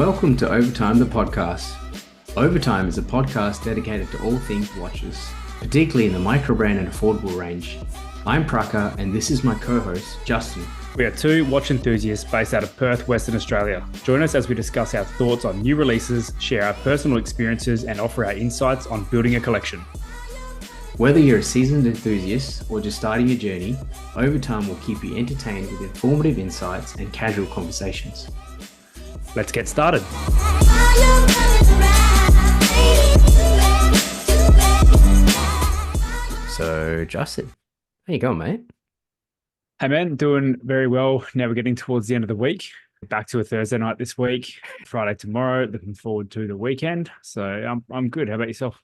welcome to Overtime the podcast. Overtime is a podcast dedicated to all things watches, particularly in the micro-brand and affordable range. I'm Praka, and this is my co-host, Justin. We are two watch enthusiasts based out of Perth, Western Australia. Join us as we discuss our thoughts on new releases, share our personal experiences, and offer our insights on building a collection. Whether you're a seasoned enthusiast or just starting your journey, Overtime will keep you entertained with informative insights and casual conversations. Let's get started. So, Justin, how you going, mate? Hey man, doing very well. Now we're getting towards the end of the week. Back to a Thursday night this week, Friday tomorrow. Looking forward to the weekend. So I'm good. How about yourself?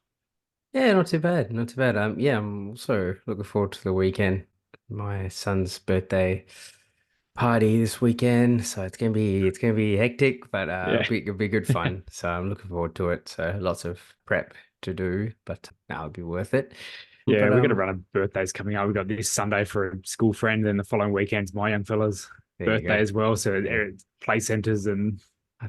Yeah, not too bad. Not too bad. I'm also looking forward to the weekend. My son's birthday party this weekend, so it's gonna be hectic, but it'll be good fun. So I'm looking forward to it. So lots of prep to do, but that'll be worth it. Yeah, But we're going to run a birthdays coming up. We've got this Sunday for a school friend, and the following weekend's my young fella's birthday as well. So play centres and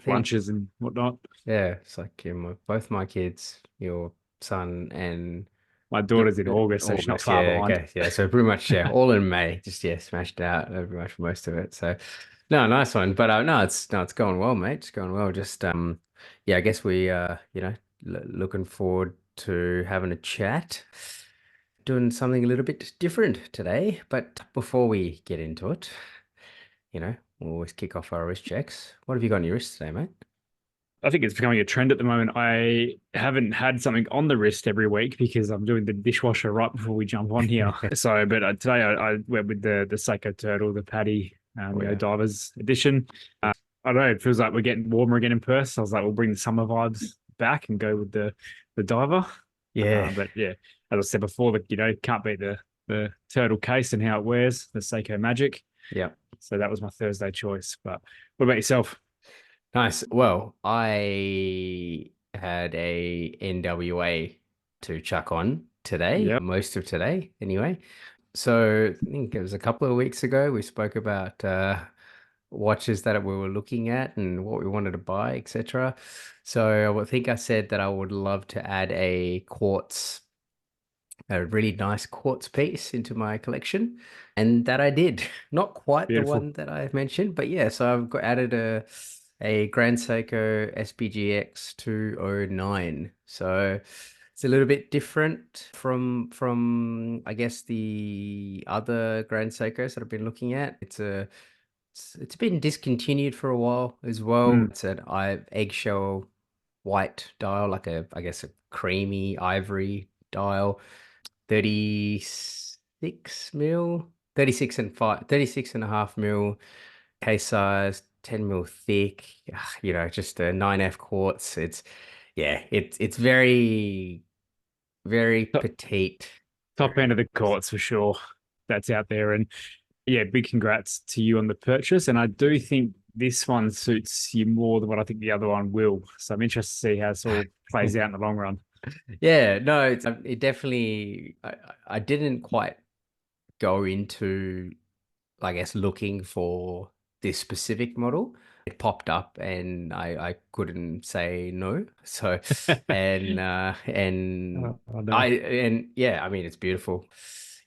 lunches and whatnot. Yeah, it's like both my kids, your son and my daughter's in August, so she's not far behind. Okay. Yeah, so pretty much all in May. Just smashed out pretty much most of it. So no, nice one. But no, it's going well, mate. It's going well. Just I guess we looking forward to having a chat. Doing something a little bit different today, but before we get into it, we'll always kick off our wrist checks. What have you got on your wrist today, mate? I think it's becoming a trend at the moment. I haven't had something on the wrist every week because I'm doing the dishwasher right before we jump on here. But today I went with the Seiko Turtle, the PADI, Divers edition. I don't know, it feels like we're getting warmer again in Perth. So I was like, we'll bring the summer vibes back and go with the diver. Yeah. As I said before, can't beat the turtle case and how it wears, the Seiko Magic. Yeah. So that was my Thursday choice. But what about yourself? Nice. Well, I had a NWA to chuck on today, most of today anyway. So I think it was a couple of weeks ago we spoke about watches that we were looking at and what we wanted to buy, etc. So I think I said that I would love to add a really nice quartz piece into my collection, and that I did. Not quite Beautiful. The one that I mentioned, but yeah. So I've added a Grand Seiko SPGX 209. So it's a little bit different from I guess the other Grand Seikos that I've been looking at. It's been discontinued for a while as well. It's an eggshell white dial, like a creamy ivory dial, 36 mil, 36 and a half mil case size, 10 mil thick, just a 9F quartz. It's very, very petite. Top end of the quartz for sure. That's out there. And yeah, big congrats to you on the purchase. And I do think this one suits you more than what I think the other one will. So I'm interested to see how this all plays out in the long run. Yeah, no, it definitely, I didn't quite go into, I guess, looking for this specific model. It popped up and I couldn't say no. So, I mean, it's beautiful.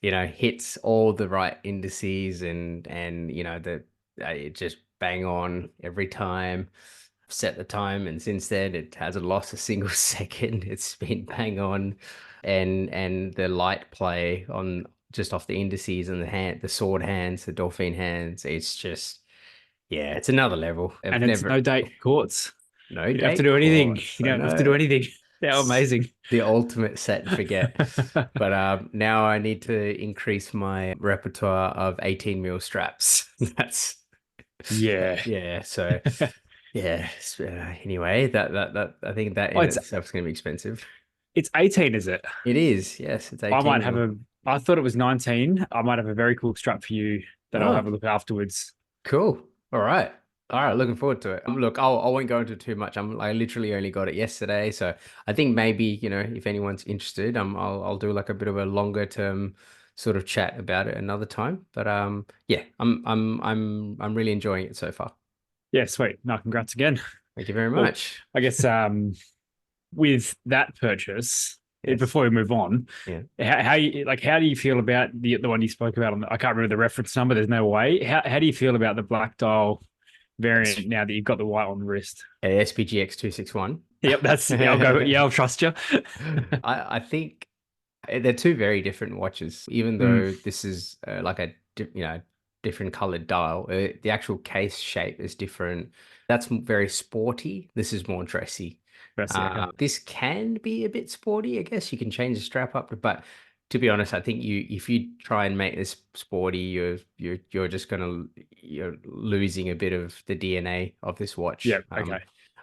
Hits all the right indices and it just bang on every time. Set the time, and since then it hasn't lost a single second. It's been bang on, and the light play on just off the indices and the sword hands, the dolphin hands. It's just, it's another level. It's no date quartz. No, you don't have to do anything. You don't have to do anything. How amazing! The ultimate set and forget. But now I need to increase my repertoire of 18 mil straps. That's So. Yeah. Anyway, that I think that in itself is going to be expensive. It's 18, is it? It is. Yes, it's 18. I thought it was 19. I might have a very cool strap for you that I'll have a look afterwards. Cool. All right. Looking forward to it. Look, I won't go into too much. I literally only got it yesterday, so I think maybe if anyone's interested, I'll do like a bit of a longer term sort of chat about it another time. But I'm really enjoying it so far. Yeah, sweet. No, congrats again. Thank you very Well, much. I guess with that purchase, Yes. before we move on, Yeah. how do you feel about the one you spoke about? I can't remember the reference number. There's no way. How do you feel about the black dial S- variant now that you've got the white on the wrist? SPGX 261. Yep, that's yeah. I'll go. Yeah, I'll trust you. I think they're two very different watches, even Mm, though this is like a different colored dial. The actual case shape is different. That's very sporty. This is more dressy. that's it. Okay. This can be a bit sporty, I guess. You can change the strap up, but to be honest, I think if you try and make this sporty, you're just you're losing a bit of the DNA of this watch. Yeah. Okay.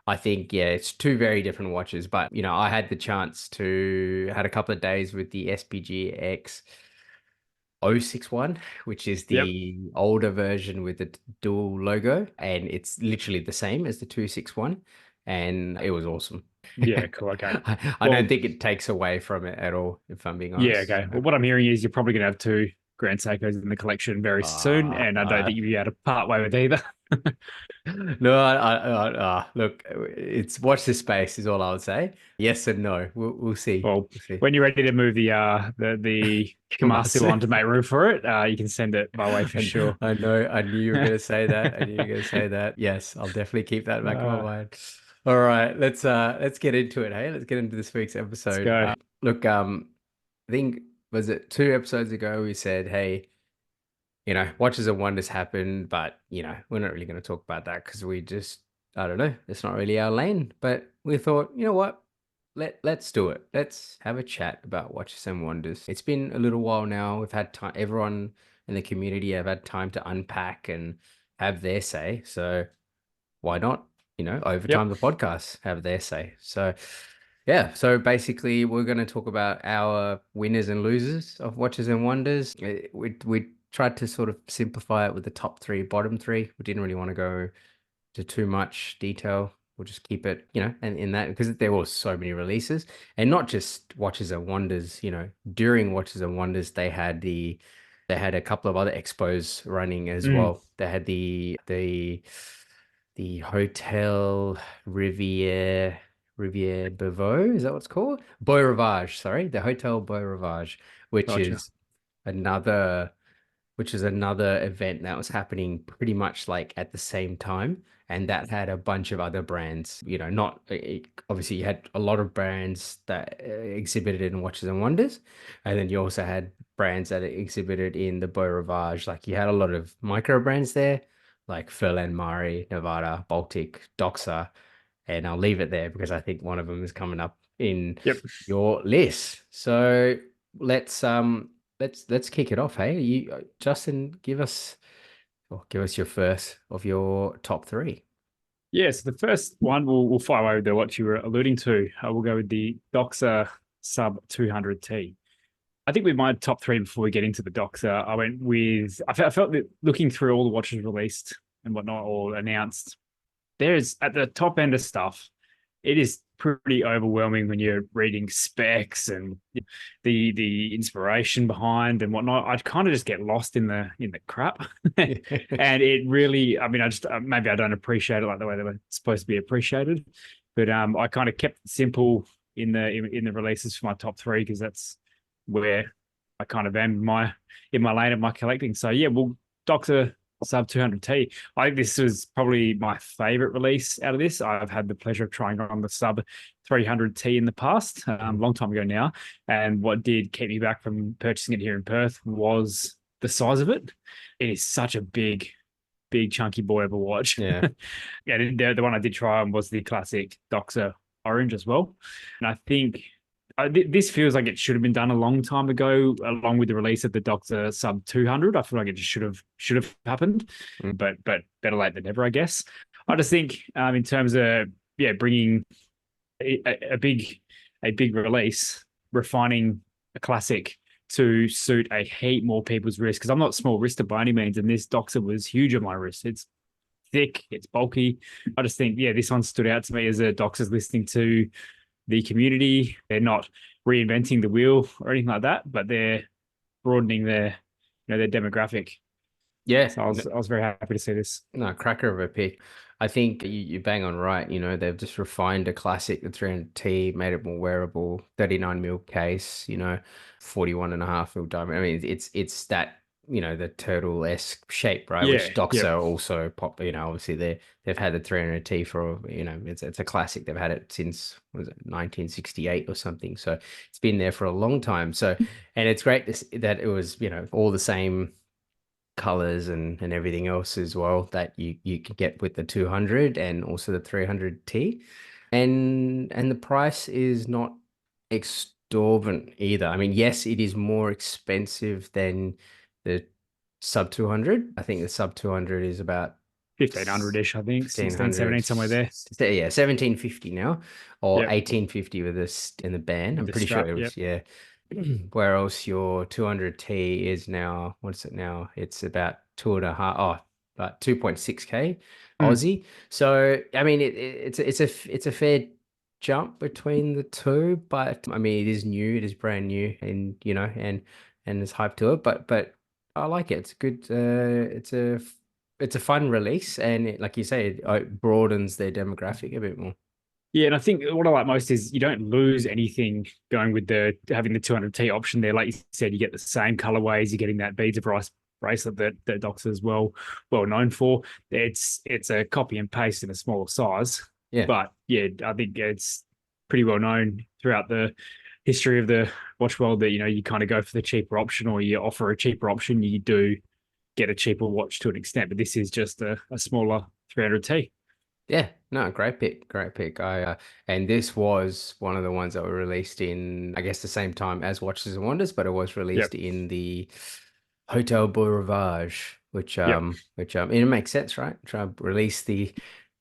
I think, yeah, it's two very different watches, but I had the chance to had a couple of days with the SPGX 061, which is Yep. the older version with the dual logo, and it's literally the same as the 261, and it was awesome. Yeah. Cool. Okay. I don't Well, think it takes away from it at all, if I'm being yeah. honest. Okay. Well, what I'm hearing is you're probably going to have two Grand Seikos in the collection very soon, Uh, and I don't uh, think you'll be able to part way with either. no, look, it's watch this space is all I would say. Yes and no. We'll see. Well, We'll see. when you're ready to move the Komatsu Kumasi. on to make room for it, you can send it my way for And sure. I know, I knew you were going to say that. I knew you were going to say that. Yes, I'll definitely keep that back in my Uh, mind. All right, let's get into it. Hey, let's get into this week's let's episode. go. Look, I think was it 2 episodes ago we said, hey, watches and wonders happen, but we're not really going to talk about that because we just, I don't know, it's not really our lane. But we thought, you know what? Let's do it. Let's have a chat about watches and wonders. It's been a little while now. We've had time. Everyone in the community have had time to unpack and have their say. So why not? Over Yep. time the podcast have their say. So yeah. So basically, we're going to talk about our winners and losers of watches and wonders. We tried to sort of simplify it with the top three, bottom three. We didn't really want to go to too much detail. We'll just keep it, and in that because there were so many releases, and not just Watches and Wonders. During Watches and Wonders, they had a couple of other expos running as Mm, well. They had the Hotel Riviere Beauvau, is that what it's called? Beau Rivage, sorry, the Hotel Beau Rivage, which gotcha. is another another event that was happening pretty much like at the same time. And that had a bunch of other brands, not obviously you had a lot of brands that exhibited in Watches and Wonders. And then you also had brands that exhibited in the Beau Rivage. Like you had a lot of micro brands there, like Furlan Mari, Nevada, Baltic, Doxa. And I'll leave it there because I think one of them is coming up in Yep. your list. So let's let's kick it off. Hey, Justin, give us your first of your top three. Yeah, so the first one we'll fire away with what you were alluding to. We'll go with the Doxa Sub 200T. I think with my top three before we get into the Doxa, I went with I felt that looking through all the watches released and whatnot or announced, there's at the top end of stuff, it is pretty overwhelming when you're reading specs and the inspiration behind and whatnot. I'd kind of just get lost in the crap, and it really. I mean, I just maybe I don't appreciate it like the way they were supposed to be appreciated, but I kind of kept it simple in the releases for my top three because that's where I kind of am in my lane of my collecting. So yeah, well, Doctor Sub 200T. I think this was probably my favorite release out of this. I've had the pleasure of trying on the Sub 300T in the past, long time ago now. And what did keep me back from purchasing it here in Perth was the size of it. It is such a big chunky boy of a watch. Yeah. Yeah, the one I did try on was the classic Doxa Orange as well. And I think this feels like it should have been done a long time ago, along with the release of the Doxa Sub 200. I feel like it just should have happened, Mm. but better late than never, I guess. I just think in terms of bringing a big release, refining a classic to suit a heap more people's wrist because I'm not small wristed by any means, and this Doxa was huge on my wrist. It's thick, it's bulky. I just think this one stood out to me as a Doxa's listening to the community. They're not reinventing the wheel or anything like that, but they're broadening their demographic. Yeah. So I was very happy to see this. No, cracker of a pick. I think you bang on right. You know, they've just refined a classic, the 300T, made it more wearable, 39 mil case, 41.5 mil diamond. I mean, it's that, the turtle-esque shape, right? Yeah, Which yep. Doxa also obviously they've had the 300T for, it's a classic. They've had it since, what is it, 1968 or something. So it's been there for a long time. So, and it's great that it was, all the same colors and everything else as well that you can get with the 200 and also the 300T, and the price is not exorbitant either. I mean, yes, it is more expensive than the sub 200. I think the sub 200 is about 1500-ish, I think. 16, 1500. 17, somewhere there. Yeah, 1750 now, or Yep. 1850 with this in the band. With I'm the pretty sure strap. it Yep. was, yeah. Whereas your 200T is now, what's it now? It's about two and a half, about 2.6K Mm. Aussie. So I mean, it's a fair jump between the two, but I mean, it is new, it is brand new, and and there's hype to it. But I like it. It's a good. It's a fun release, and like you say, it broadens their demographic a bit more. Yeah, and I think what I like most is you don't lose anything going with the having the 200T option there. Like you said, you get the same colorways. You're getting that beads of rice bracelet that Doxa is well known for. It's a copy and paste in a smaller size, Yeah. but yeah, I think it's pretty well known throughout the history of the watch world that you kind of go for the cheaper option, or you offer a cheaper option. You do get a cheaper watch to an extent, but this is just a smaller 300T. Yeah, no, great pick, great pick. And this was one of the ones that were released in, I guess, the same time as Watches and Wonders, but it was Yep, released in the Hotel Beau Rivage, yep. and it makes sense, right? Try to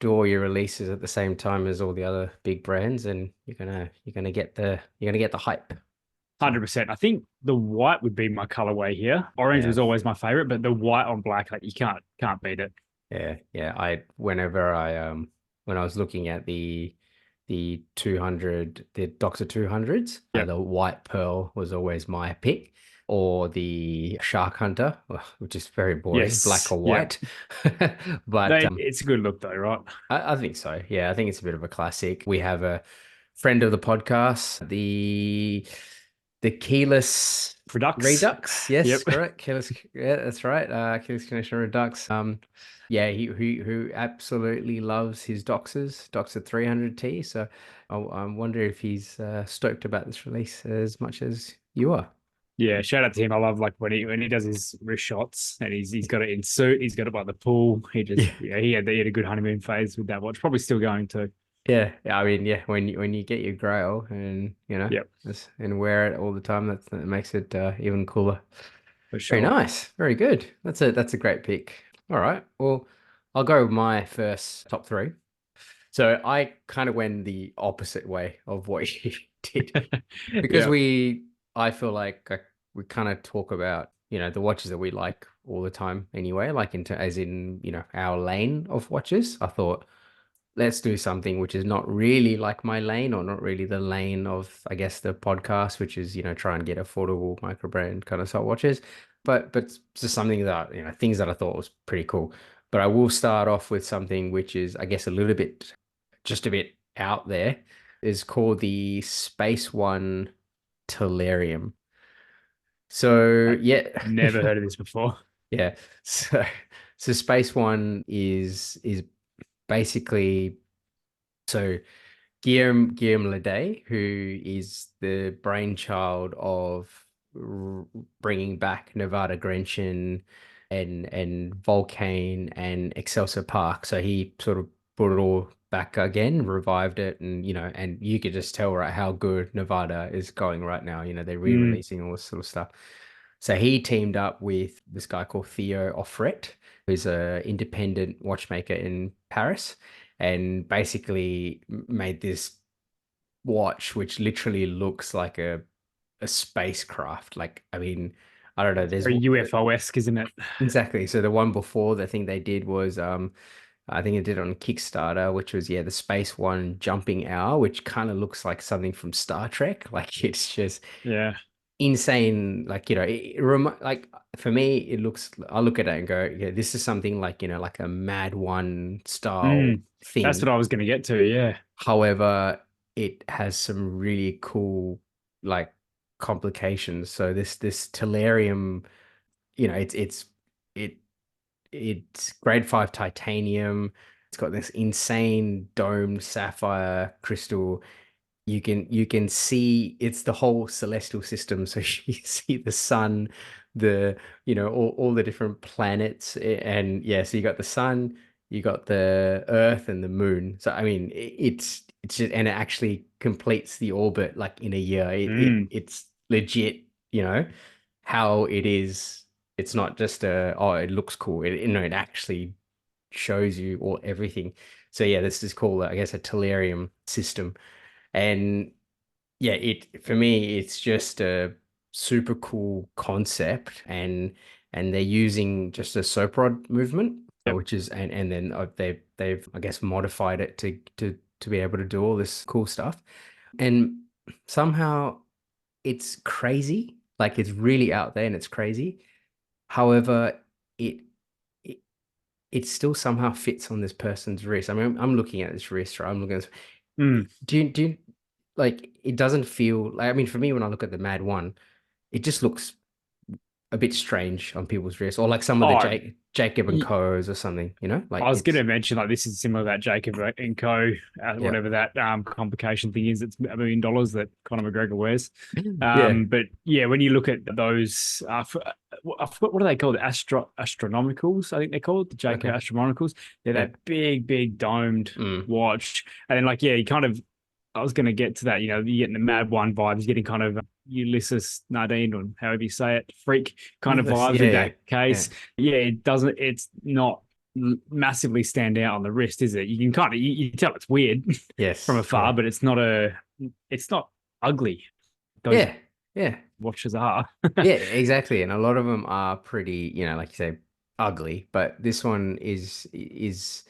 do all your releases at the same time as all the other big brands, and you're gonna get the hype. So 100%. I think the white would be my colorway here. Orange yeah. was always my favorite, but the white on black, like you can't beat it. Yeah, yeah. When I was looking at the 200, the Doxa 200s, Yep. the white pearl was always my pick, or the Shark Hunter, which is very boring, black Yes. or Yep. white. But It's a good look though, right? I think so. Yeah, I think it's a bit of a classic. We have a friend of the podcast, the keyless Redux. Redux. Yes, Yep. correct. Keyless. Yeah, that's right. Keyless connection Redux. Yeah, who absolutely loves his Doxa 300T. So I wonder if he's stoked about this release as much as you are. Yeah, shout out to him. I love like when he does his wrist shots and he's got it in suit, he's got it by the pool. He just Yeah. he had a good honeymoon phase with that watch. Probably still going to. Yeah, I mean, yeah, when you get your grail and Yep, and wear it all the time, that makes it even cooler. for Very sure. nice, very good. That's a great pick. All right, well, I'll go with my first top three. So I kind of went the opposite way of what you did because Yeah. I feel like we kind of talk about the watches that we like all the time anyway, like as in our lane of watches. I thought, let's do something which is not really like my lane, or not really the lane of, I guess, the podcast, which is, try and get affordable micro brand kind of watches. But it's just something that, things that I thought was pretty cool. But I will start off with something which is, I guess, just a bit out there. Is called the Space One Tellurium. So I've yeah. never heard of this before. Yeah. So Space One is basically, so Guillaume Leday, who is the brainchild of bringing back Nevada Grenchen and Volcane and Excelsior Park. So he sort of brought it all back again, revived it, and and you could just tell, right, how good Nevada is going right now. They're Mm, re-releasing all this sort of stuff. So he teamed up with this guy called Theo Offret, who's a independent watchmaker in Paris, and basically made this watch which literally looks like a spacecraft. Like, I mean, I don't know. it's very UFO-esque, isn't it? Exactly. So the one before, the thing they did was I think it did on Kickstarter, which was, yeah, the Space One jumping hour, which kind of looks like something from Star Trek. Like, it's just Yeah. insane. Like, like for me, it looks, I look at it and go, yeah, this is something like, like a Mad One style Mm, that's what thing. I was going to get to. Yeah. However, it has some really cool like complications. So this Tellurium, it it's grade 5 titanium. It's got this insane domed sapphire crystal. You can see it's the whole celestial system. So you see the sun, the all the different planets, and yeah, so you got the sun, you got the earth and the moon. So I mean, it's just, and it actually completes the orbit like in a year. Mm. It's legit, how it is. It's not just a, oh, it looks cool. It actually shows you all everything. So yeah, this is called, I guess, a Tellurium system. And yeah, it for me, it's just a super cool concept, and they're using just a soap rod movement, Yep. which is, and then they've I guess modified it to be able to do all this cool stuff, and somehow it's crazy, like it's really out there and it's crazy. However, it it, it still somehow fits on this person's wrist. I mean, I'm looking at this wrist, right? I'm looking at this. Mm. Do you like, it doesn't feel like, I mean, for me, when I look at the Mad One, it just looks a bit strange on people's wrists, or like some of the Oh, Jacob and y- Co's or something, I like was going it's, to mention like this is similar to that Jacob and Co. yeah. Whatever that complication thing is. It's $1 million that Conor McGregor wears. Yeah. But yeah, when you look at those, I forgot what are they called? Astronomicals, I think they're called the Jacob Okay. astronomicals. They're Yeah. that big domed Mm. watch, and then like yeah, you kind of. I was going to get to that. You're getting the Mad One vibes, getting kind of Ulysses Nardine, or however you say it, freak kind of Nicholas. vibes Yeah. in Yeah. that Yeah. case. Yeah, it doesn't. It's not massively stand out on the wrist, is it? You can kind of you tell it's weird from Yes. afar, Yeah. but it's not ugly. Those Yeah. Yeah. watches are. Yeah. Exactly. And a lot of them are pretty, like you say, ugly, but this one is It's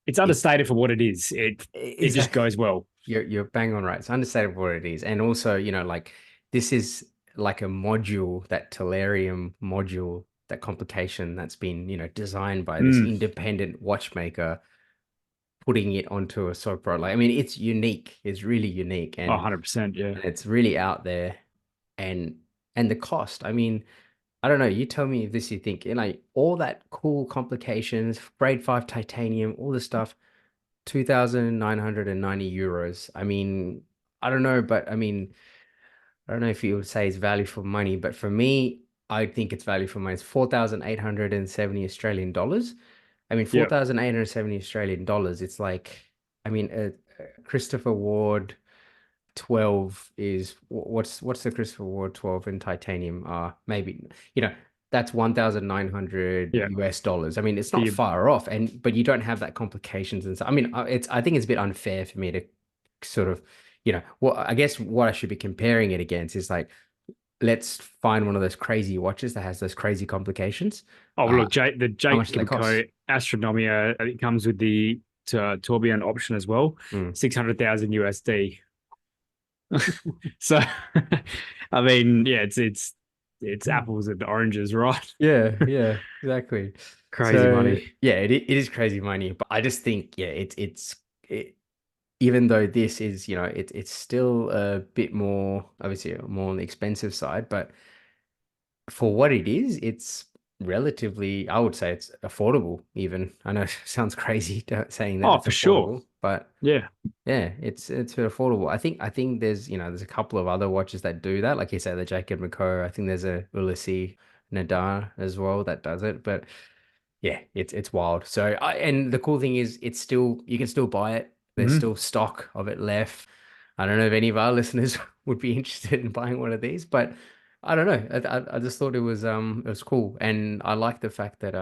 it understated for what it is. It just exactly. goes well. You're bang on right. It's understandable what it is. And also, like this is like a module, that Tellurium module, that complication that's been, designed by this Mm. independent watchmaker, putting it onto a Sopro. Like, I mean, it's unique. It's really unique, Oh, and 100%. Yeah. it's really out there. And the cost, I mean, I don't know. You tell me if this you think, like all that cool complications, grade 5 titanium, all this stuff, 2,990 euros. I mean, I don't know, but I mean, I don't know if you would say it's value for money, but for me, I think it's value for money. It's 4,870 Australian dollars. I mean, Yeah. 4,870 Australian dollars. It's like, I mean, a Christopher Ward 12 is, what's the Christopher Ward 12 in titanium? Maybe, that's 1,900 Yeah. US dollars. I mean, it's not The far off, but you don't have that complications and stuff. I mean, I think it's a bit unfair for me to sort of, well, I guess what I should be comparing it against is like, let's find one of those crazy watches that has those crazy complications. Oh, Uh, look, the how much do Jacob they and Co. cost? Astronomia, it comes with the tourbillon option as well, Mm. 600,000 USD. So, I mean, yeah, it's apples and oranges, right? Yeah, yeah, exactly. Crazy So money. yeah, it is crazy money, but I just think, yeah, even though this is, it's still a bit more, obviously more on the expensive side, but for what it is, it's relatively, I would say it's affordable even. I know it sounds crazy saying that Oh, it's for sure. affordable, but Yeah. yeah, it's affordable. I think there's, there's a couple of other watches that do that. Like you said, the Jacob Macco. I think there's a Ulysses Nadar as well that does it. But yeah, it's wild. So and the cool thing is, it's still, you can still buy it. There's Mhm. still stock of it left. I don't know if any of our listeners would be interested in buying one of these, but I don't know. I just thought it was cool, and I like the fact that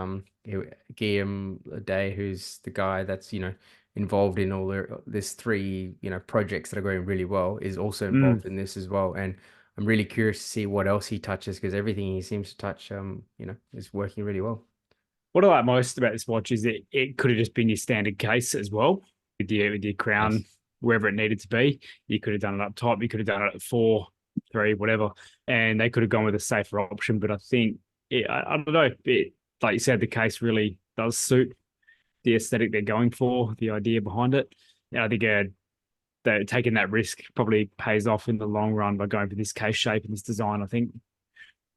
Guillaume Day, who's the guy that's involved in all this three projects that are going really well, is also Mm. involved in this as well. And I'm really curious to see what else he touches, because everything he seems to touch is working really well. What I like most about this watch is that it could have just been your standard case as well, with your crown Yes. wherever it needed to be. You could have done it up top. You could have done it at 4. three, whatever, and they could have gone with a safer option. But I think I don't know. Like you said, the case really does suit the aesthetic they're going for, the idea behind it. Yeah, I think they're taking that risk probably pays off in the long run by going for this case shape and this design. I think.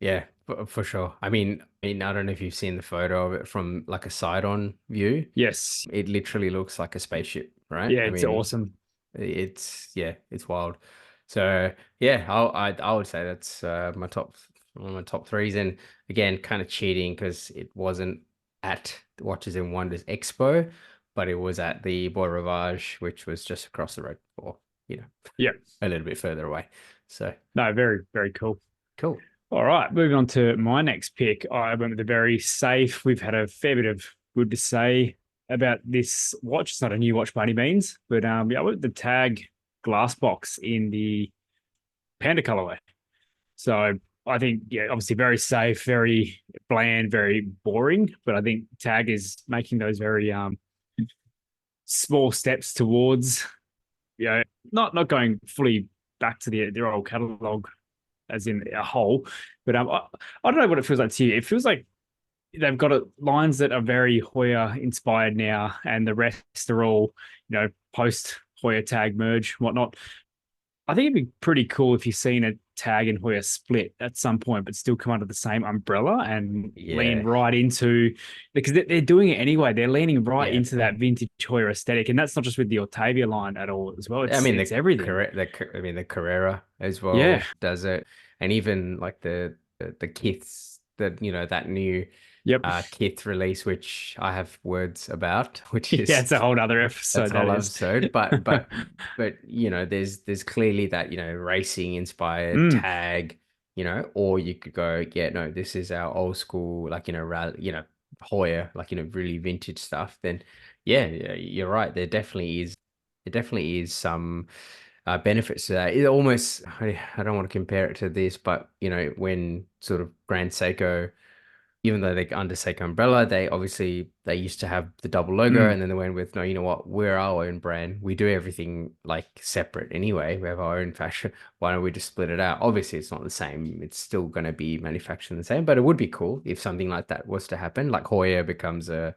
Yeah, for sure. I mean, I don't know if you've seen the photo of it from like a side-on view. Yes. It literally looks like a spaceship, right? Yeah, I it's mean, awesome. it's yeah, it's wild. So yeah, I would say that's my top one of my top threes. And again, kind of cheating because it wasn't at the Watches and Wonders Expo, but it was at the Beau Rivage, which was just across the road, or you know, Yeah. a little bit further away. So No, very, very cool. cool. All right, moving on to my next pick. I went with a very safe. We've had a fair bit of good to say about this watch. It's not a new watch by any means, but yeah, I went with the Tag glass box in the Panda colorway. So I think, yeah, obviously very safe, very bland, very boring. But I think Tag is making those very small steps towards, you know, not going fully back to their old catalog as in a whole. But I don't know what it feels like to you. It feels like they've got lines that are very Hoya inspired now, and the rest are all, post Hoya Tag merge, whatnot. I think it'd be pretty cool if you've seen a Tag and Hoya split at some point, but still come under the same umbrella and lean Yeah, right into, because they're doing it anyway. They're leaning right yeah. into that vintage Hoya aesthetic, and that's not just with the Octavia line at all as well. I It's mean it's everything. the Carrera as Yeah. well does it, and even like the Kiths, that new Yep. Kith release, which I have words about, which Yeah, is it's a whole other that's episode. a That whole is. episode. But there's clearly that racing inspired Mm. tag, or you could go, yeah, no, this is our old school, like rally, Hoya, like really vintage stuff. Then yeah, you're right. There definitely is some benefits to that. It almost, I don't want to compare it to this, but when sort of Grand Seiko, even though they're under Seiko umbrella, they used to have the double logo, Mm. and then they went with, no, you know what? We're our own brand. We do everything like separate anyway. We have our own fashion. Why don't we just split it out? Obviously, it's not the same. It's still going to be manufactured the same, but it would be cool if something like that was to happen. Like Hoya becomes a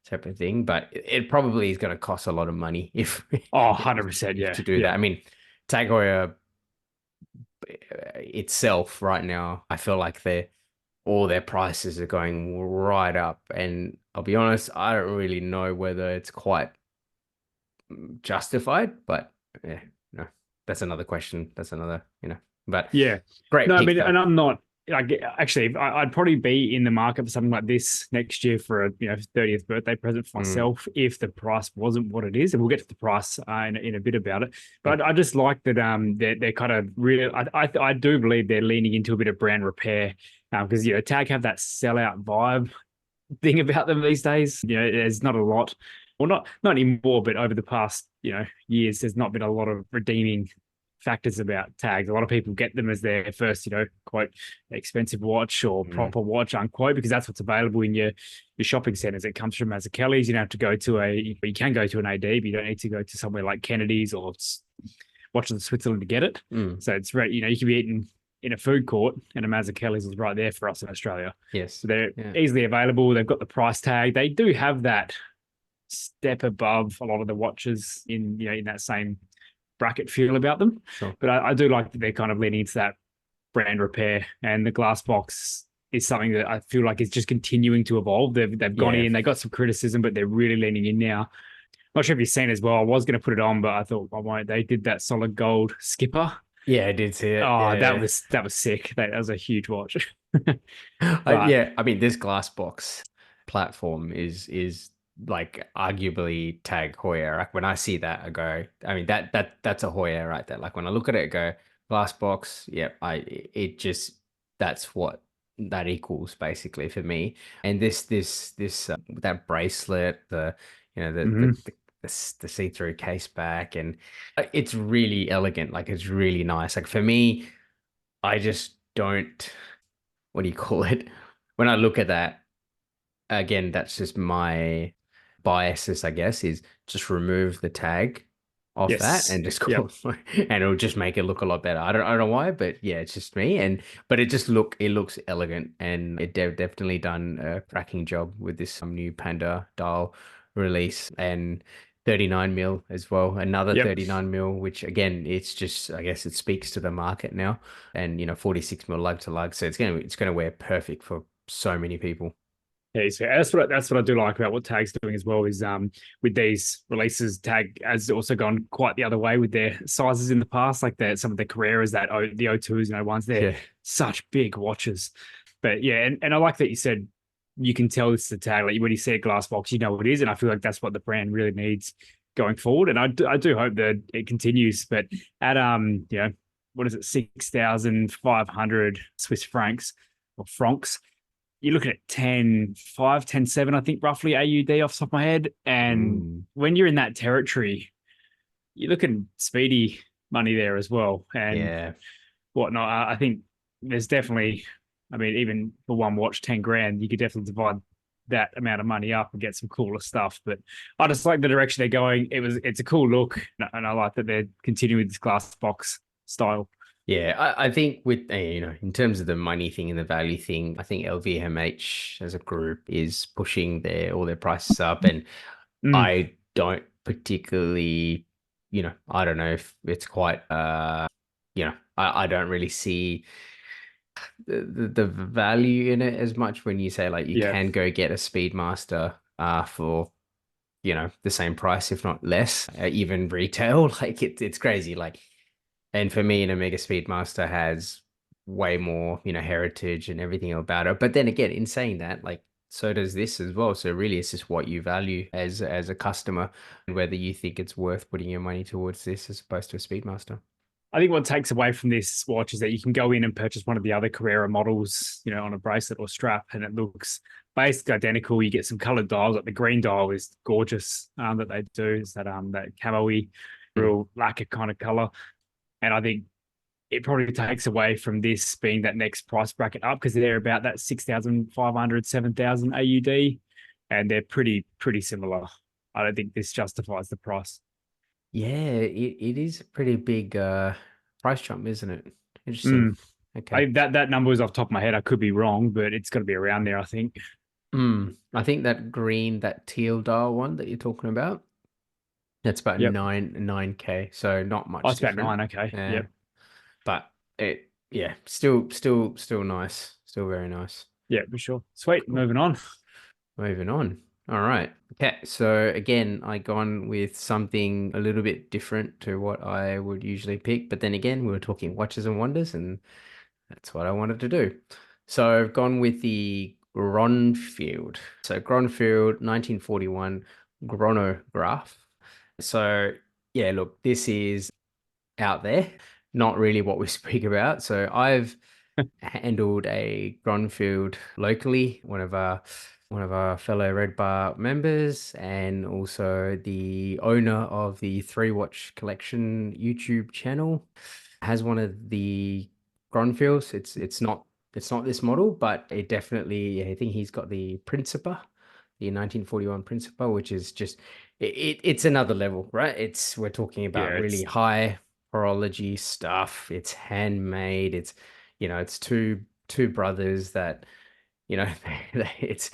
separate thing, but it probably is going to cost a lot of money if Oh, if, 100%. if Yeah. to do that. Yeah. I mean, Tag Heuer itself right now, I feel like all their prices are going right up, and I'll be honest, I don't really know whether it's quite justified, but yeah, no, that's another question. That's another. But Yeah. great No, I pick mean, though. and I'm not like actually, I'd probably be in the market for something like this next year for a 30th birthday present for Mm, myself if the price wasn't what it is, and we'll get to the price in a bit about it. mm. But I just like that they're kind of really I do believe they're leaning into a bit of brand repair because Tag have that sellout vibe thing about them these days. There's not a lot, well, not anymore, but over the past years, there's not been a lot of redeeming factors about tags. A lot of people get them as their first, quote, expensive watch or Mm. proper watch, unquote, because that's what's available in your shopping centers. It comes from Mazzucchelli's. You don't have to go to you can go to an AD, but you don't need to go to somewhere like Kennedy's or Watches of Switzerland to get it. Mm. So it's right, you can be eating in a food court, and a Mazzucchelli's is right there for us in Australia. Yes. So they're Yeah. easily available. They've got the price tag. They do have that step above a lot of the watches in that same bracket feel about them. Sure. But I do like that they're kind of leaning into that brand repair, and the glass box is something that I feel like is just continuing to evolve. They've gone Yeah. in, they got some criticism, but they're really leaning in now. Not sure if you've seen as well. I was going to put it on, but I thought I won't. They did that solid gold skipper. Yeah, I did see it. Oh, that Yeah. was sick. That was a huge watch. But Yeah, I mean, this glass box platform is like arguably Tag Heuer. Like when I see that, I go, I mean that's a Heuer right there. Like when I look at it, I go glass box. Yeah, it just that's what that equals basically for me. And this that bracelet, the you know mhm. the see-through case back, and it's really elegant. Like it's really nice. Like for me, I just don't, what do you call it? When I look at that, again, that's just my biases, I guess, is just remove the tag. of that Yes. and just Yep. call and it'll just make it look a lot better. I don't know why, but yeah, it's just me. And but it looks elegant and definitely done a cracking job with this new Panda dial release and 39 mil as well. Another Yep. 39 mil, which again, it's just I guess it speaks to the market now. And 46 mil lug to lug, so it's gonna wear perfect for so many people. Yeah, so that's what I do like about what Tag's doing as well is with these releases, Tag has also gone quite the other way with their sizes in the past, like some of the Carreras the O2s and O1s, they're Yeah. such big watches. But yeah, and I like that you said you can tell it's the Tag. Like when you see a glass box, you know what it is, and I feel like that's what the brand really needs going forward. And I do hope that it continues. But at what is it, 6,500 Swiss francs or francs, you're looking at 10.5, 10.7, I think, roughly AUD off the top of my head. And Mm, when you're in that territory, you're looking speedy money there as well and yeah. whatnot. I think there's definitely, I mean, even for one watch, 10 grand, you could definitely divide that amount of money up and get some cooler stuff. But I just like the direction they're going. It's a cool look, and I like that they're continuing with this glass box style. Yeah, I think with in terms of the money thing and the value thing, I think LVMH as a group is pushing all their prices up, and Mm, I don't particularly, I don't know if it's quite, I don't really see the value in it as much when you say like you yeah, can go get a Speedmaster for the same price, if not less, even retail. Like it's crazy. Like, and for me, an Omega Speedmaster has way more, heritage and everything about it. But then again, in saying that, like, so does this as well. So really, it's just what you value as a customer and whether you think it's worth putting your money towards this as opposed to a Speedmaster. I think what takes away from this watch is that you can go in and purchase one of the other Carrera models, on a bracelet or strap, and it looks basically identical. You get some colored dials. Like the green dial is gorgeous that they do. Is that camo-y, Mm. real lacquer kind of color. And I think it probably takes away from this being that next price bracket up because they're about that 6,500, 7,000 AUD, and they're pretty similar. I don't think this justifies the price. Yeah, it is a pretty big price jump, isn't it? Interesting. Mm. Okay. That number is off the top of my head. I could be wrong, but it's got to be around there, I think. I think that teal dial one that you're talking about, that's about Yep. 9K, so not Oh, much it's about different. nine. Okay. Yeah. Yep. But yeah, still nice. Still very nice. Yeah, for sure. Sweet. Cool. Moving on. Moving on. All right. Okay. So again, I gone with something a little bit different to what I would usually pick. But then again, we were talking watches and wonders, and that's what I wanted to do. So I've gone with the Gronfield. So Gronfield 1941 chronograph. So yeah, look, this is out there, not really what we speak about. So I've handled a Gronfield locally, one of our fellow Red Bar members, and also the owner of the Three Watch Collection YouTube channel has one of the Gronfields. It's not this model, but it definitely, I think he's got the Principa, the 1941 Principa, which is just it's another level, right? We're talking about Yeah, really it's high horology stuff. It's handmade. It's two brothers that you know it's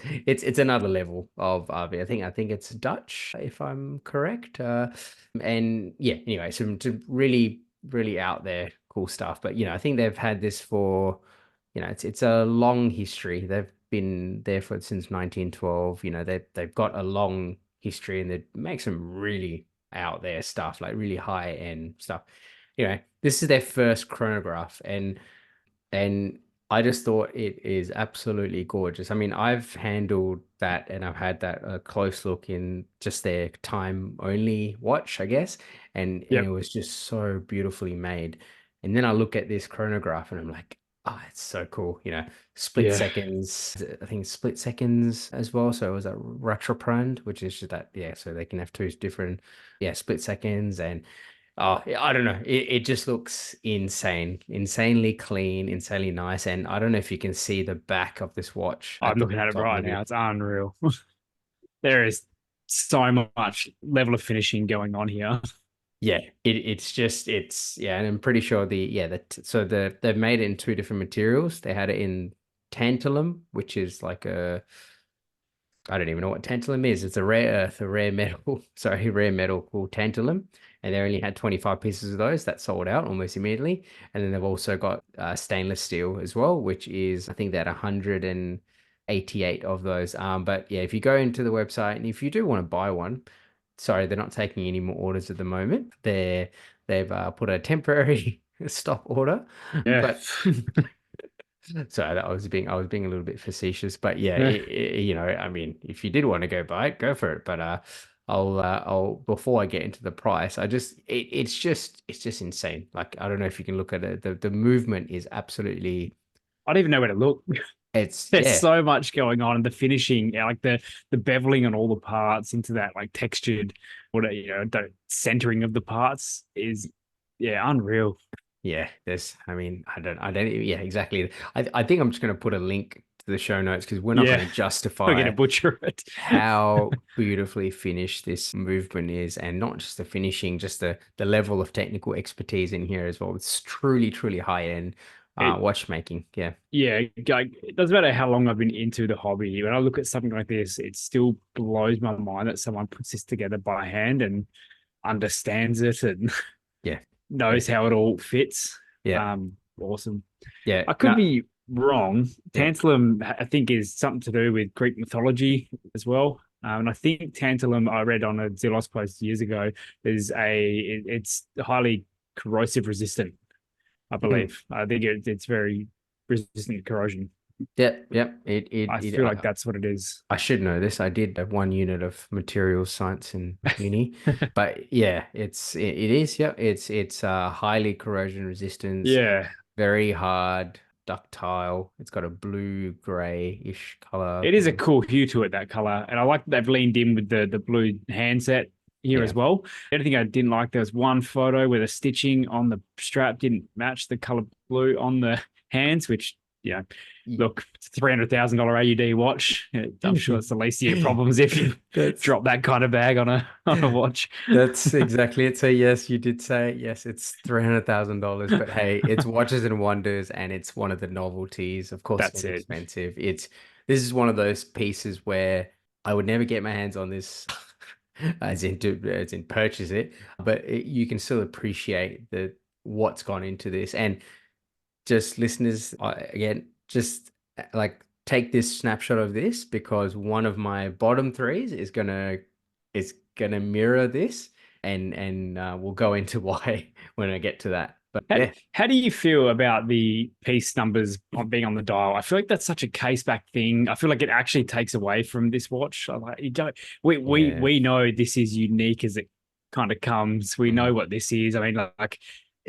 another level of RV. I think it's Dutch, if I'm correct. And yeah, anyway, some really really out there cool stuff. But I think they've had this for it's a long history. They've been there for since 1912. They've got a long history and they make some really out there stuff, like really high end stuff. This is their first chronograph, and I just thought it is absolutely gorgeous. I mean, I've handled that and I've had that close look in just their time only watch, I guess, and it yep. was just so beautifully made. And then I look at this chronograph and I'm like, oh, it's so cool. Split Yeah. seconds. I think it's split seconds as well. So it was a retroprand, which is just that, yeah. So they can have two different, yeah, split seconds. And oh, I don't know. It just looks insane, insanely clean, insanely nice. And I don't know if you can see the back of this watch I'm at the looking at it top, right now. maybe. It's unreal. There is so much level of finishing going on here. Yeah, yeah, and I'm pretty sure they've made it in two different materials. They had it in tantalum, which is like a I don't even know what tantalum is. It's a rare earth, a rare metal, sorry, rare metal called tantalum. And they only had 25 pieces of those that sold out almost immediately. And then they've also got stainless steel as well, which is, I think, that 188 of those. But yeah, if you go into the website and if you do want to buy one, sorry, they're not taking any more orders at the moment. They've put a temporary stop order, Yeah. but so I was being a little bit facetious, but yeah, Yeah. I mean, if you did want to go buy it, go for it. But I'll before I get into the price, it's just insane. Like I don't know if you can look at it. The movement is absolutely I don't even know where to look. it's There's yeah so much going on, and the finishing, yeah, like the beveling on all the parts into that like textured, the centering of the parts is, yeah, unreal. yeah. There's I don't yeah exactly. I think I'm just gonna put a link to the show notes because we're not Yeah, going to we're gonna justify butcher it. how beautifully finished this movement is, and not just the finishing, just the level of technical expertise in here as well. It's truly, truly high end It, watchmaking. Yeah, yeah, like it doesn't matter how long I've been into the hobby. When I look at something like this, it still blows my mind that someone puts this together by hand and understands it and yeah, yeah, knows how it all fits. yeah, Awesome. yeah. I could No, be wrong. yeah. Tantalum, I think, is something to do with Greek mythology as well. And I think tantalum, I read on a Zillow post years ago, it's highly corrosive resistant, I Mhm. believe. I think it's very resistant to corrosion. Yeah, yeah. I feel like that's what it is. I should know this. I did have one unit of materials science in uni, but yeah, it is. Yeah, it's highly corrosion resistance, Yeah, very hard, ductile. It's got a blue gray-ish color. it is a cool hue to it, that color. And I like that they've leaned in with the blue handset here Yeah. as well. The only thing I didn't like, there was one photo where the stitching on the strap didn't match the color blue on the hands, which, yeah, look, it's a $300,000 AUD watch. I'm sure it's the least of your problems if you That's drop that kind of bag on a watch. that's exactly it. So yes, you did say it. Yes, it's $300,000, but hey, it's watches and wonders, and it's one of the novelties. Of course, That's it's it. expensive. This is one of those pieces where I would never get my hands on this, as in purchase it, but you can still appreciate the what's gone into this. And just listeners, again, just like take this snapshot of this because one of my bottom threes is gonna mirror this, and we'll go into why when I get to that. But How, yeah, how do you feel about the piece numbers on being on the dial? I feel like that's such a case back thing. I feel like it actually takes away from this watch. I like you don't yeah, we know this is unique as it kind of comes. We know mhm, what this is. I mean, like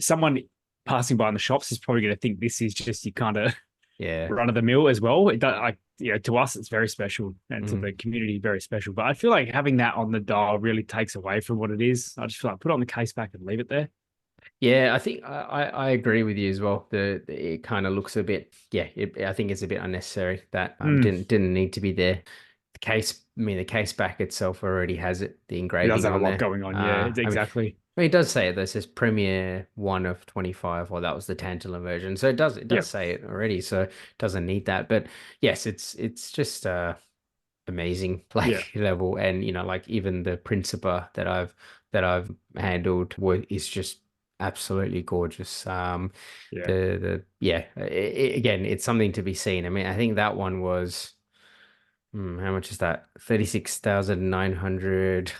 someone passing by in the shops is probably going to think this is just your kind of yeah, run of the mill as well. It don't, like, to us it's very special and to mhm. the community very special. But I feel like having that on the dial really takes away from what it is. I just feel like put it on the case back and leave it there. Yeah, I think I agree with you as well. It kind of looks a bit, yeah, I think it's a bit unnecessary that Mm, didn't need to be there. The case back itself already has it, the it does engraving have a on lot there. going on. Yeah, it's exactly. I mean, it does say it. This is Premiere 1 of 25, or that was the tantalum version. So it does Yeah. say it already. So it doesn't need that. But yes, it's just amazing Yeah. like level, and like even the Principa that I've handled is just absolutely gorgeous. Yeah. The yeah, again, it's something to be seen. I mean, I think that one was. How much is that? 36,900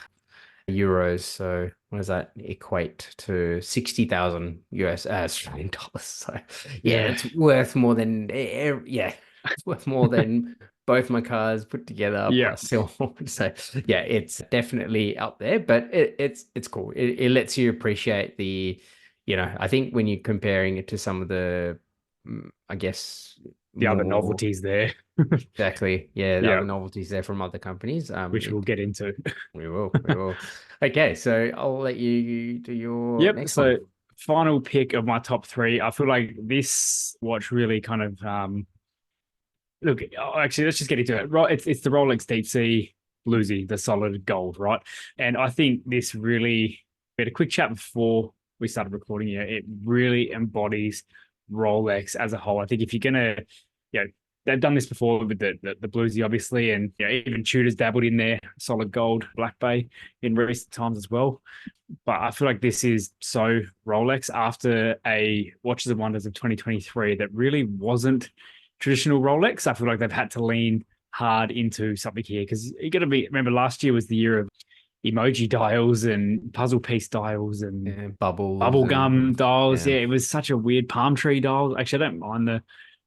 euros. So what does that equate to? 60,000 US Australian dollars. So yeah, Yeah. it's worth more than yeah, it's worth more than both my cars put together Yeah. plus silver. So yeah, it's definitely up there, but it's cool. It lets you appreciate I think when you're comparing it to some of the I guess The other more novelties there. exactly, yeah, the Yeah. other novelties there from other companies. Which we'll get into. We will. Okay, so I'll let you do your Yep. next So one. final pick of my top three. I feel like this watch really kind of look, actually, let's just get into it. Right, it's the Rolex Deep Sea Bluesy, the solid gold, right? And I think this really We had a quick chat before we started recording here. It really embodies Rolex as a whole. I think if you're gonna, you know, they've done this before with the bluesy, obviously, and even Tudor's dabbled in their solid gold Black Bay in recent times as well. But I feel like this is so Rolex after a Watches and Wonders of 2023 that really wasn't traditional Rolex. I feel like they've had to lean hard into something here because you got to remember last year was the year of emoji dials and puzzle piece dials and bubbles bubblegum and dials. Yeah, it was such a weird palm tree dial. Actually, I don't mind the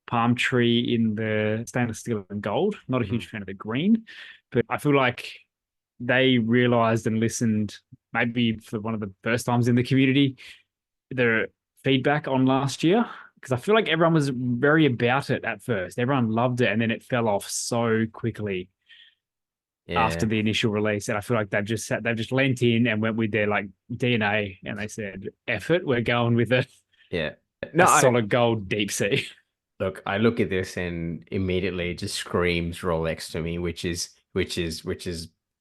palm tree in the stainless steel and gold. Not a huge fan of the green, but I feel like they realized and listened maybe for one of the first times in the community their feedback on last year because I feel like everyone was very about it at first. Everyone loved it and then it fell off so quickly after yeah, the initial release. And I feel like they've just lent in and went with their like DNA and they said, F it, we're going with yeah. a No, solid gold deep sea. look, I look at this and immediately it just screams Rolex to me, which is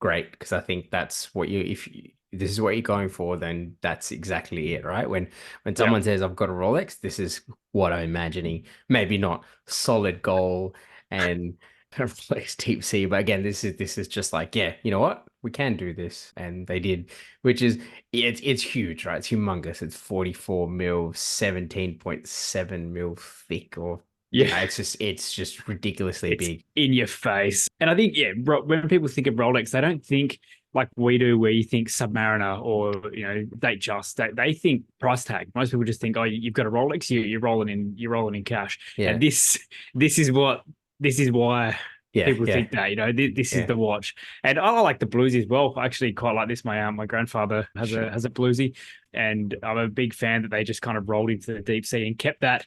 great because I think that's what this is what you're going for, then that's exactly it, right? When Yeah. someone says I've got a Rolex, this is what I'm imagining. Maybe not solid gold and Rolex deep sea, but again, this is just like, yeah, you know what? We can do this. And they did, which is it's huge, right? It's humongous. It's 44 mil, 17.7 mil thick, or Yeah. yeah, it's just ridiculously It's big. in your face. And I think, yeah, when people think of Rolex, they don't think like we do, where you think Submariner or Datejust. They think price tag. Most people just think, oh, you've got a Rolex, you're rolling in cash. And Yeah. this is why Yeah, people yeah, think that. This is yeah. the watch. And I like the bluesy as well. I actually quite like this. My grandfather Sure. has a bluesy, and I'm a big fan that they just kind of rolled into the deep sea and kept that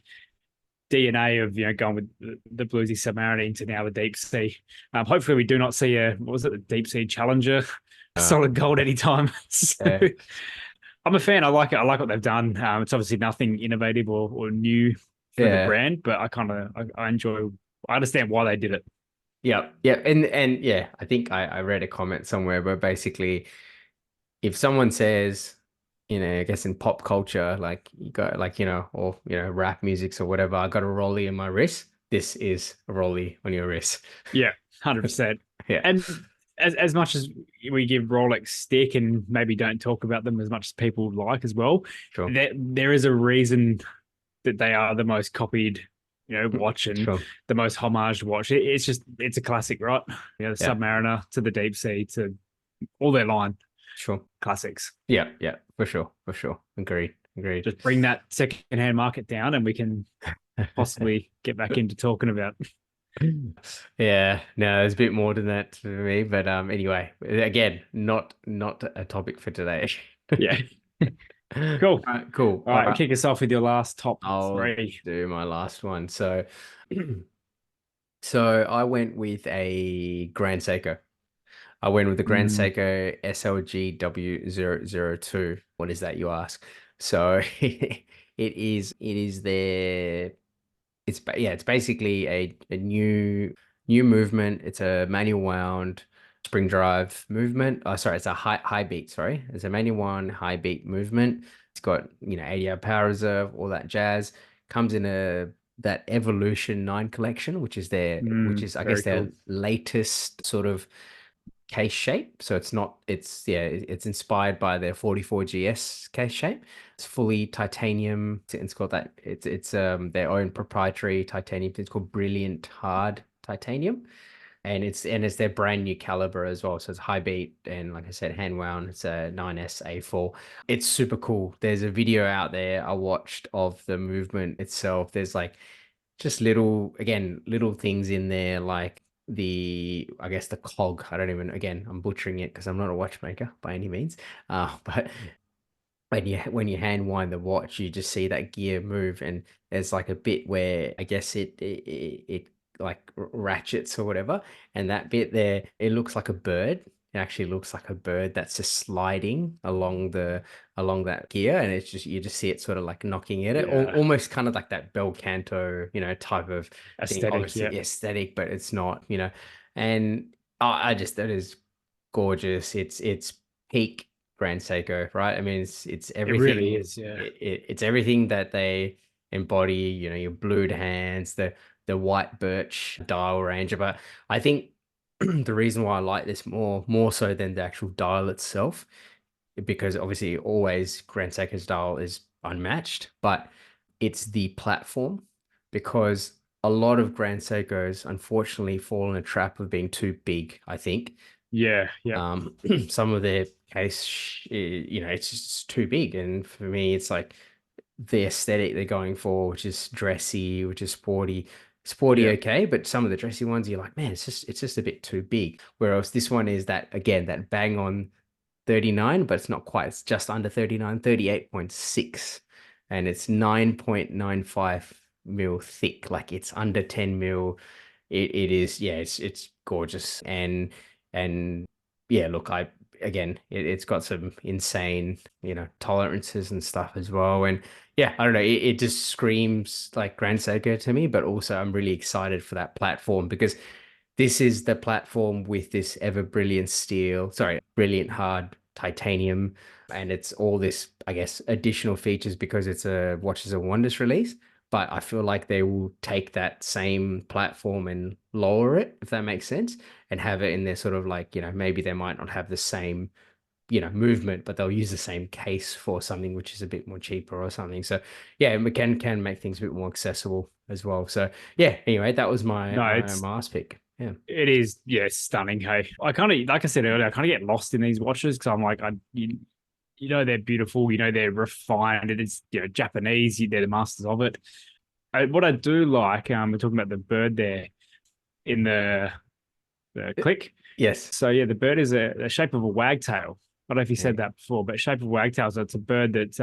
DNA of going with the bluesy Submariner into now the deep sea. Hopefully, we do not see what was it, the deep sea Challenger, Uh, solid gold anytime. So, yeah. I'm a fan. I like it. I like what they've done. It's obviously nothing innovative or new for the Yeah. brand, but I enjoy. I understand why they did it. Yeah. Yeah. And yeah, I think I read a comment somewhere where basically if someone says, I guess in pop culture, like you got like, or rap musics or whatever, I got a rollie in my wrist. This is a rollie on your wrist. Yeah, 100%. Yeah. And as much as we give Rolex stick and maybe don't talk about them as much as people like as well, Sure. there is a reason that they are the most copied, watch and Sure. the most homaged watch. It's a classic, right? The Yeah. Submariner to the Deep Sea to all their line Sure. classics. Yeah. Yeah. For sure. For sure. Agreed. Agreed. Just bring that secondhand market down, and we can possibly get back into talking about. Yeah, no, there's a bit more than that for me, but anyway, again, not a topic for today. Yeah, cool. Cool. All right, kick us off with your last top I'll three. do my last one. So, so I went with a Grand Seiko. I went with the Grand Mm, Seiko SLGW002. What is that, you ask? So, it is their it's basically a new movement. It's a manual wound spring drive movement. Oh, sorry, it's a high beat. Sorry, it's a manual wound high beat movement. It's got 80-hour power reserve, all that jazz. Comes in a that Evolution 9 collection, which is I guess very their cool. latest sort of case shape. So it's inspired by their 44 GS case shape. It's fully titanium. It's got that it's their own proprietary titanium. It's called Brilliant Hard Titanium. And it's their brand new caliber as well. So it's high beat and like I said, hand wound. It's a 9S A4. It's super cool. There's a video out there I watched of the movement itself. There's like just little things in there like I guess the cog. I don't even, again, I'm butchering it because I'm not a watchmaker by any means. But when you hand wind the watch, you just see that gear move, and there's like a bit where I guess it like ratchets or whatever, and that bit there, it looks like a bird. It actually looks like a bird that's just sliding along that gear, and it's just you just see it sort of like knocking at it, Yeah, almost kind of like that bel canto, type of thing. aesthetic. Yeah, Obviously aesthetic, but it's not. And I just that is gorgeous. It's peak. Grand Seiko, right? I mean, it's It really everything. is. Yeah. It's everything that they embody. You know, your blued hands, the white birch dial range. But I think the reason why I like this more so than the actual dial itself, because obviously always Grand Seiko's dial is unmatched, but it's the platform, because a lot of Grand Seikos unfortunately fall in a trap of being too big, I think. Yeah. Yeah. Some of their case, you know, it's just too big. And for me, it's like the aesthetic they're going for, which is dressy, which is sporty, Yeah. okay. But some of the dressy ones, you're like, man, it's just a bit too big. Whereas this one is that, again, that bang on 39, but it's not quite. It's just under 39, 38.6, and it's 9.95 mil thick. Like it's under 10 mil. It is, yeah, it's gorgeous. And yeah, look, it's got some insane, tolerances and stuff as well. And yeah, I don't know, it just screams like Grand Seiko to me, but also I'm really excited for that platform, because this is the platform with this ever brilliant steel, sorry, brilliant hard titanium, and it's all this, I guess, additional features because it's a Watches and Wonders release. But I feel like they will take that same platform and lower it, if that makes sense, and have it in their sort of like, maybe they might not have the same, movement, but they'll use the same case for something which is a bit more cheaper or something. So yeah, it can make things a bit more accessible as well. So yeah, anyway, that was my No, my my last pick. Yeah. it is, yeah, stunning. Hey, I kind of, like I said earlier, I kind of get lost in these watches because I'm like, you know, they're beautiful, you know, they're refined, and it's, you know, Japanese, they're the masters of it. What I do like, we're talking about the bird there in the click. Yes. So yeah, the bird is a shape of a wagtail. I don't know if you said Okay. that before, but shape of a wagtail. So it's a bird that's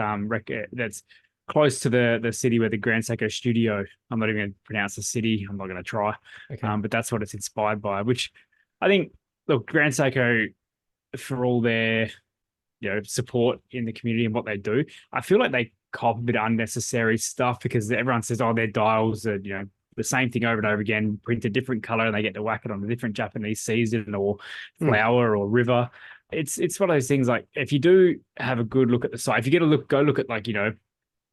that's close to the city where the Grand Seiko studio. I'm not even going to pronounce the city. I'm not going to try. Okay. But that's what it's inspired by. Which I think, look, Grand Seiko, for all their, you know, support in the community and what they do, I feel like they cop a bit of unnecessary stuff because everyone says, oh, their dials are, you know, the same thing over and over again, print a different color, and they get to whack it on a different Japanese season or Hmm. flower or river. It's one of those things, like if you do have a good look at the site, if you get a look, go look at, like, you know,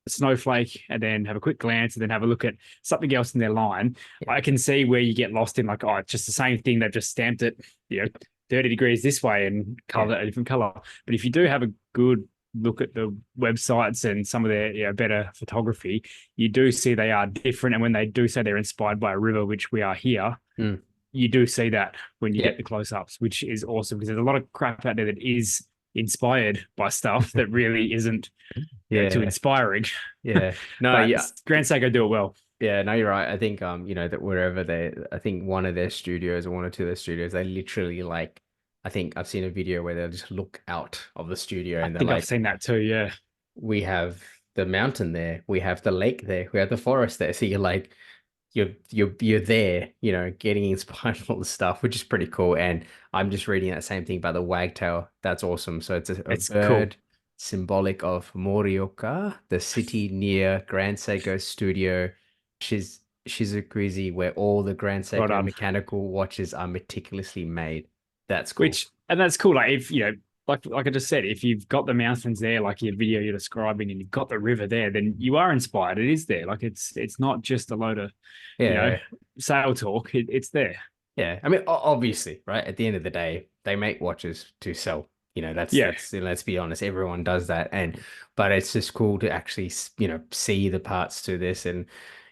a snowflake, and then have a quick glance, and then have a look at something else in their line. Yeah. I can see where you get lost in, like, oh, it's just the same thing. They've just stamped it, you know, 30 degrees this way and Yeah. colored it a different color. But if you do have a good look at the websites and some of their, you know, better photography, you do see they are different. And when they do say they're inspired by a river, which we are here, Hmm. you do see that when you Yeah. get the close-ups, which is awesome because there's a lot of crap out there that is inspired by stuff that really isn't, you know, too Yeah. inspiring. Yeah. No, But yeah. Grand Seiko do it well. Yeah, no, you're right. I think that wherever I think one of their studios or one or two of their studios, they literally like, I think I've seen a video where they'll just look out of the studio I and they're think I've like, seen that too. Yeah. we have the mountain there, we have the lake there, we have the forest there. So you're like, you're there, getting inspired by all the stuff, which is pretty cool. And I'm just reading that same thing about the wagtail. That's awesome. So it's a It's cool. bird symbolic of Morioka, the city near Grand Seiko Studio. Shizukuzi, where all the Grand Well Seiko done. mechanical watches are meticulously made. That's cool. And that's cool. Like, if you know, like I just said, if you've got the mountains there, like your video you're describing, and you've got the river there, then you are inspired. It is there. Like, it's not just a load of, you know, Yeah. sale talk. It's there. Yeah, I mean, obviously, right? At the end of the day, they make watches to sell. Yeah. Let's be honest, everyone does that. But it's just cool to actually, see the parts to this. And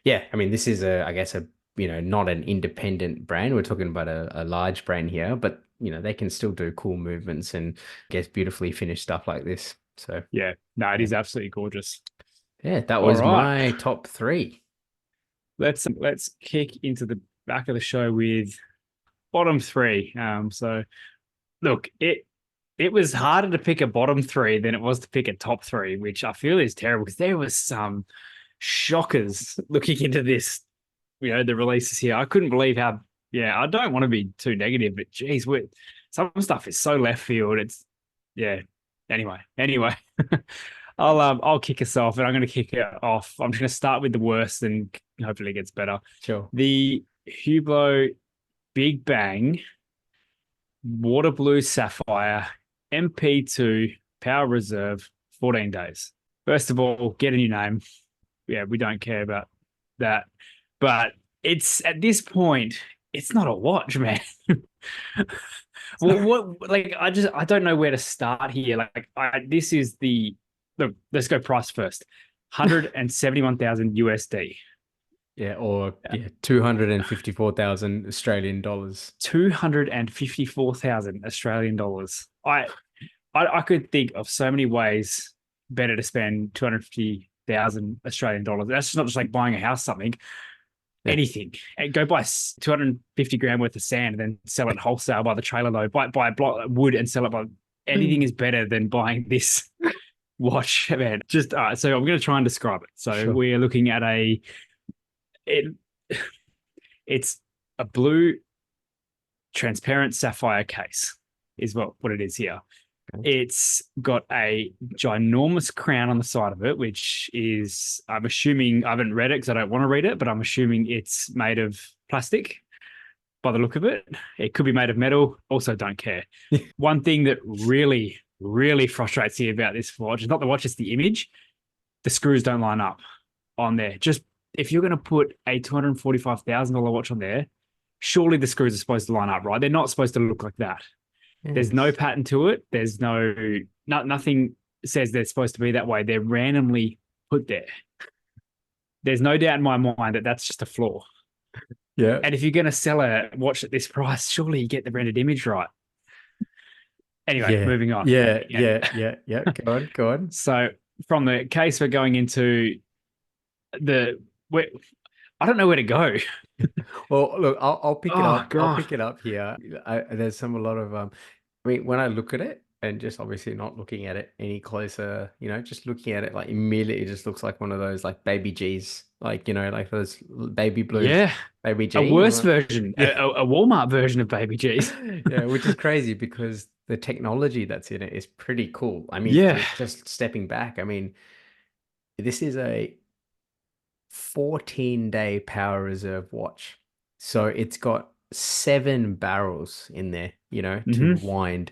yeah, I mean, this is I guess not an independent brand. We're talking about a large brand here, but they can still do cool movements and I guess beautifully finished stuff like this. So Yeah. No, it yeah, is absolutely gorgeous. yeah, that All was right. my top three. Let's kick into the back of the show with bottom three. So look, it was harder to pick a bottom three than it was to pick a top three, which I feel is terrible because there was some shockers looking into this, you know, the releases here. I couldn't believe how, yeah, I don't want to be too negative, but geez, some stuff is so left field. It's, yeah. Anyway, I'll kick us off, and I'm going to kick it off. I'm just going to start with the worst, and hopefully it gets better. Sure. The Hublot Big Bang Water Blue Sapphire MP2 power reserve, 14 days. First of all, get a new name. Yeah, we don't care about that. But it's at this point, it's not a watch, man. Well, what like I don't know where to start here. Like this is the let's go price first. 171,000 USD. Yeah, or yeah, 254,000 Australian dollars. 254,000 Australian dollars. I could think of so many ways better to spend 250,000 Australian dollars. That's just not just like buying a house, something, Yeah. anything. And go buy 250 grand worth of sand and then sell it wholesale by the trailer load. Buy a block of wood and sell it by anything is better than buying this watch, man. Just so I'm going to try and describe it. So Sure. we're looking at it's a blue transparent sapphire case is what it is here. It's got a ginormous crown on the side of it, which is, I'm assuming, I haven't read it because I don't want to read it, but I'm assuming it's made of plastic by the look of it. It could be made of metal. Also, don't care. One thing that really, really frustrates me about this watch is not the watch, it's the image. The screws don't line up on there. Just if you're going to put a $245,000 watch on there, surely the screws are supposed to line up, right? They're not supposed to look like that. Yes. There's no pattern to it. There's nothing says they're supposed to be that way. They're randomly put there. There's no doubt in my mind that that's just a flaw. Yeah. And if you're going to sell a watch at this price, surely you get the branded image right. Anyway, moving on. Yeah. Go on. So from the case, we're going into I don't know where to go. Well, look, I'll pick it up. God. I'll pick it up here. There's a lot of I mean, when I look at it, and just obviously not looking at it any closer, just looking at it, like immediately, it just looks like one of those like baby G's, like like those baby blues, baby G. A worse version, yeah. a Walmart version of baby G's. Yeah, which is crazy because the technology that's in it is pretty cool. I mean, just stepping back, I mean, this is a 14-day power reserve watch. So it's got 7 barrels in there, to wind,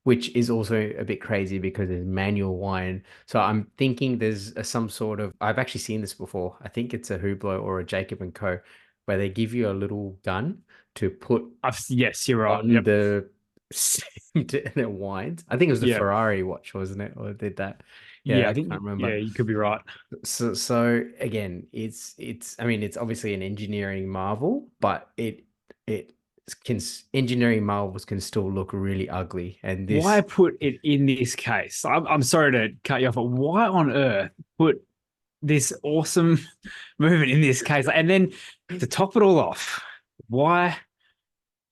which is also a bit crazy because there's manual wind. So I'm thinking there's some sort of, I've actually seen this before. I think it's a Hublot or a Jacob and Co, where they give you a little gun to put yes, you're right. on the and it winds. I think it was the Ferrari watch, wasn't it? Or did that? Yeah, I can't remember. Yeah, you could be right. So again, it's I mean, it's obviously an engineering marvel, but engineering marvels can still look really ugly. And this, why put it in this case? I'm sorry to cut you off, but why on earth put this awesome movement in this case? And then to top it all off, why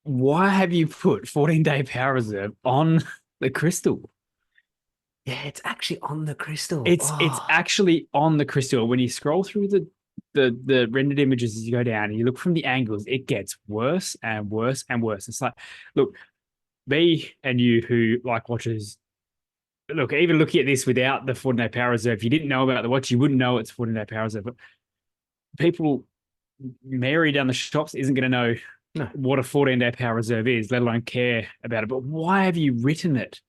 have you put 14-day power reserve on the crystal? Yeah, it's actually on the crystal. It's actually on the crystal. When you scroll through the rendered images as you go down and you look from the angles, it gets worse and worse and worse. It's like, look, me and you who like watches, look, even looking at this without the 14-day power reserve, if you didn't know about the watch, you wouldn't know it's 14-day power reserve. But people, Mary down the shops isn't going to know what a 14-day power reserve is, let alone care about it. But why have you written it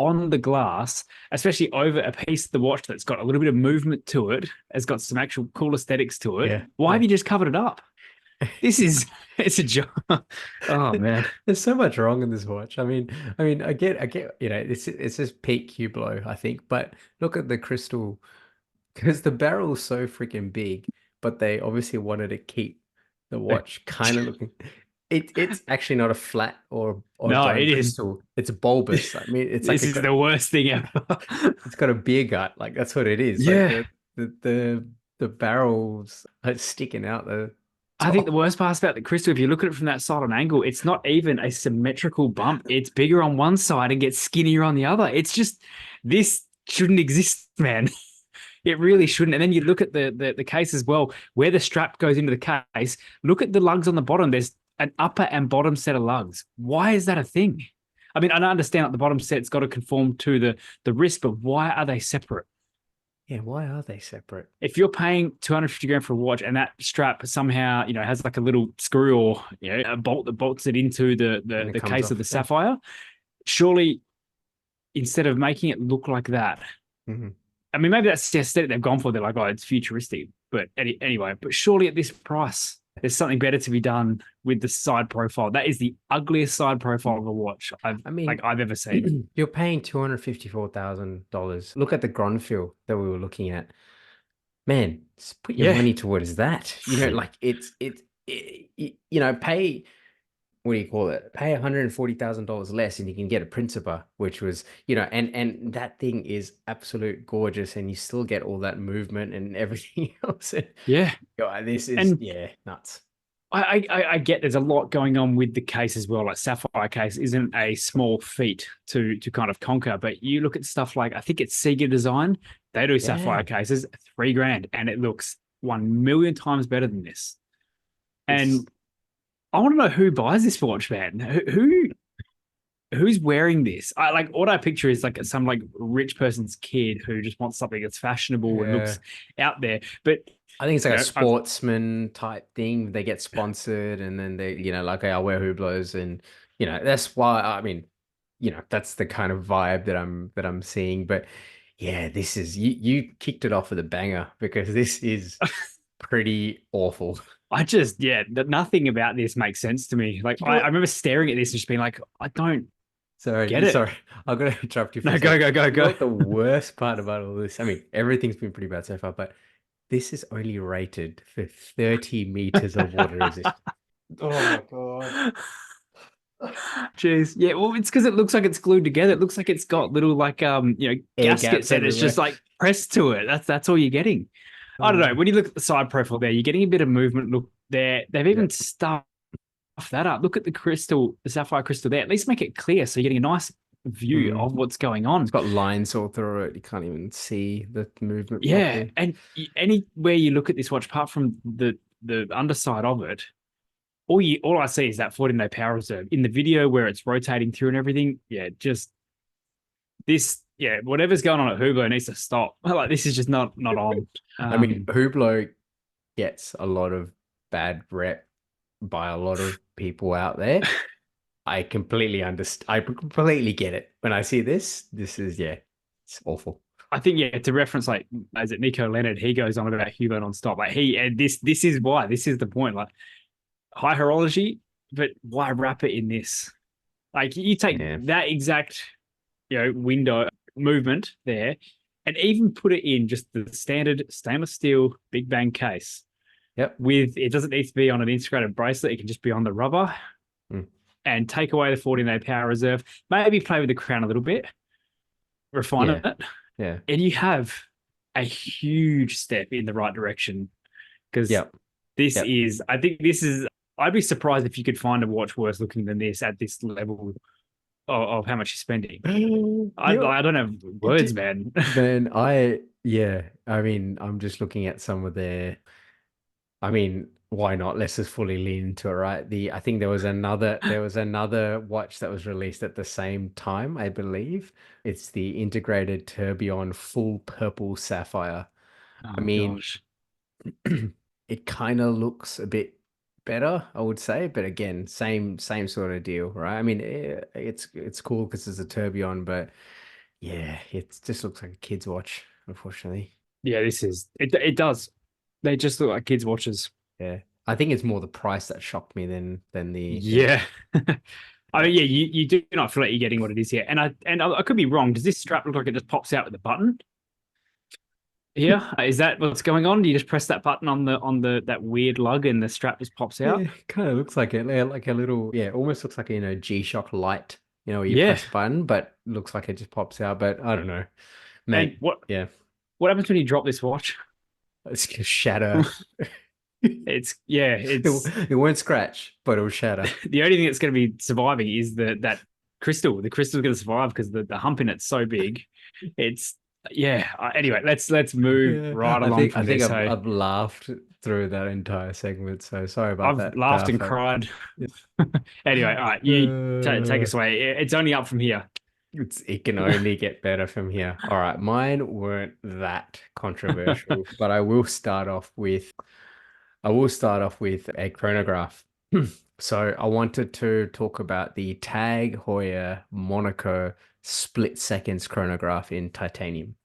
on the glass, especially over a piece of the watch that's got a little bit of movement to it, has got some actual cool aesthetics to it? Why have you just covered it up? It's a job. Oh man, there's so much wrong in this watch. I mean, I get, it's just peak Hublot, I think. But look at the crystal, because the barrel's so freaking big, but they obviously wanted to keep the watch kind of looking. It's actually not a flat or no, it crystal. It's bulbous. I mean, it's this is the worst thing ever. It's got a beer gut, like that's what it is. Yeah, like the barrels are sticking out the. I think the worst part about the crystal, if you look at it from that side on angle, it's not even a symmetrical bump. It's bigger on one side and gets skinnier on the other. It's just, this shouldn't exist, man. It really shouldn't. And then you look at the case as well, where the strap goes into the case. Look at the lugs on the bottom. There's an upper and bottom set of lugs. Why is that a thing? I mean, I understand that the bottom set's got to conform to the wrist, but why are they separate? Yeah, why are they separate? If you're paying 250 grand for a watch and that strap somehow, has like a little screw or a bolt that bolts it into the case of the sapphire, surely instead of making it look like that. Mhm. I mean, maybe that's the aesthetic they've gone for. They're like, oh, it's futuristic. But anyway, but surely at this price, there's something better to be done with the side profile. That is the ugliest side profile of a watch I mean, I've ever seen. you're paying $254,000. Look at the Gronfield that we were looking at. Man, just put your Yeah, money towards that. Like pay, what do you call it? Pay $140,000 less and you can get a Principia, which was, and that thing is absolute gorgeous and you still get all that movement and everything else. yeah. This is, And yeah, nuts. I get there's a lot going on with the case as well. Like sapphire case isn't a small feat to kind of conquer, but you look at stuff like I think it's Seiko Design. They do sapphire Yeah, cases, $3,000, and it looks 1 million times better than this. it's, And I want to know who buys this watch, man. Who's wearing this? I like what I picture is like some like rich person's kid who just wants something that's fashionable and yeah. looks out there. But I think it's like a I've sportsman type thing. They get sponsored and then they, like, I'll wear Hublots and, that's why, I mean, that's the kind of vibe that I'm seeing. But yeah, this is, you kicked it off with a banger because this is pretty awful. I just yeah, nothing about this makes sense to me. Like You know I what? remember staring at this and just being like, I don't get Sorry, it. sorry. I'm gonna interrupt you for No, a go, second. go, go, You know go. what the worst part about all this? I mean, everything's been pretty bad so far, but this is only rated for 30 meters of water resistance. Oh my God. Jeez. Yeah, well, it's because it looks like it's glued together. It looks like it's got little like Air gaps gaskets and it's everywhere. just like pressed to it. That's all you're getting. I don't know. Oh, When you look at the side profile there, you're getting a bit of movement. Look there. They've even yep. stuffed that up. Look at the crystal, the sapphire crystal there. At least make it clear so you're getting a nice view Mm. of what's going It's on. got lines all through it. You can't even see the movement Yeah, properly. and anywhere you look at this watch, apart from the underside of it, all I see is that 14-day power reserve. In the video where it's rotating through and everything, yeah, just this, yeah, whatever's going on at Hublot needs to stop. Like this is just not on. I mean, Um, Hublot gets a lot of bad rep by a lot of people out there. I completely understand. I completely get it. When I see this is, yeah, it's awful. I think yeah, to reference like as it Nico Leonard, he goes on about Hublot non-stop. Like he and this is why this is the point. Like high horology, but why wrap it in this? Like you take Yeah. that exact window movement there and even put it in just the standard stainless steel Big Bang case Yep. with it doesn't need to be on an integrated bracelet, it can just be on the rubber Mm. and take away the 14-day power reserve, maybe play with the crown a little bit, refine Yeah. it, Yeah. and you have a huge step in the right direction because Yep. this Yep. is I think this is I'd be surprised if you could find a watch worse looking than this at this level of how much you're spending. I don't have words, man. Man, yeah, I mean, I'm just looking at some of their, I mean, why not? Let's just fully lean into it, right? I think there was another watch that was released at the same time, I believe. It's the integrated Tourbillon full purple sapphire. I Oh mean, gosh. it kind of looks a bit better, I would say, but again, same sort of deal, right? I mean, it's cool because it's a tourbillon, but yeah, it just looks like a kid's watch, unfortunately. Yeah, this is it. It does. They just look like kids' watches. Yeah, I think it's more the price that shocked me than the Yeah. I yeah. mean, yeah, you do not feel like you're getting what it is here. And I could be wrong. Does this strap look like it just pops out with a button? Here? Is that what's going on? Do you just press that button on the that weird lug and the strap just pops out? Yeah, kind of looks like it, yeah, like a little, yeah, almost looks like a, G-Shock light, where you Yeah. press a button, but looks like it just pops out. But I don't know, And mate. Yeah, what happens when you drop this watch? it's gonna shatter. It's yeah, it's It won't scratch, but it'll shatter. the only thing that's going to be surviving is that crystal. The crystal's going to survive because the hump in it's so big. It's yeah. Anyway, let's move Yeah, right I along think I from think this. I've So I've laughed through that entire segment, so sorry about I've that. laughed and But cried. Anyway, all right, you take uh, us away. It's only up from here. it can only get better from here. All right, mine weren't that controversial, but I will start off with a chronograph. So I wanted to talk about the Tag Heuer Monaco split seconds chronograph in titanium.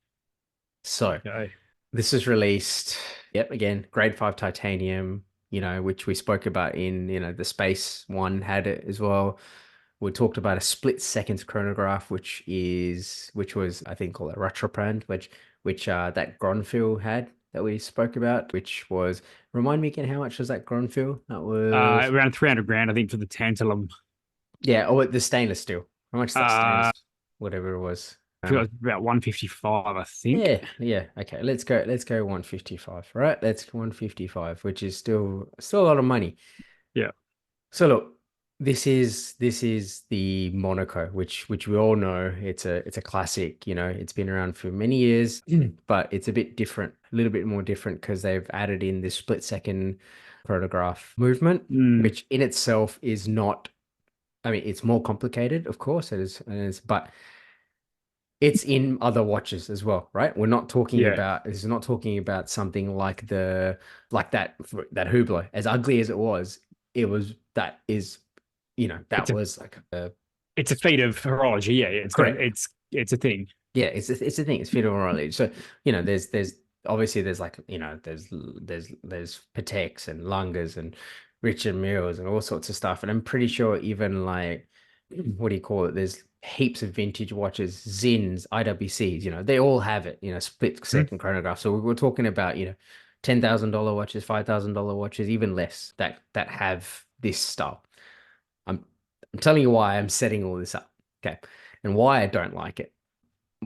So Okay. this is released, yep, again, grade 5 titanium, which we spoke about in, the space one had it as well. We talked about a split seconds chronograph, which was, I think, called a Rattrapant, which that Gronfil had that we spoke about, which was, remind me again, how much was that Gronfil? That was, Around 300 grand, I think, for the tantalum. yeah, oh, the stainless steel. How much is that I stainless? Whatever it was. feel like it's about 155, I think. Yeah, yeah. Okay, let's go 155, right? That's 155, which is still a lot of money. Yeah. So look, this is the Monaco, which we all know it's a classic, it's been around for many years, but it's a bit different, a little bit more different because they've added in this split second chronograph movement, Mm, which in itself is not, I mean, it's more complicated, of course, but it's in other watches as well, right? We're not talking yeah. about this is not talking about something like that Hublot. As ugly as it was that is, that It's a was like a it's a feat of horology. Yeah, yeah. correct. It's a thing. Yeah, it's a thing. It's fetal orally. So, there's obviously there's like, there's Pateks and Langers and Richard Milles and all sorts of stuff. And I'm pretty sure even like, what do you call it? There's heaps of vintage watches, Zins, IWCs, they all have it, split Hmm? second chronograph. So we're talking about, $10,000 watches, $5,000 watches, even less that have this style. I'm I'm telling you why I'm setting all this up. Okay. And why I don't like it.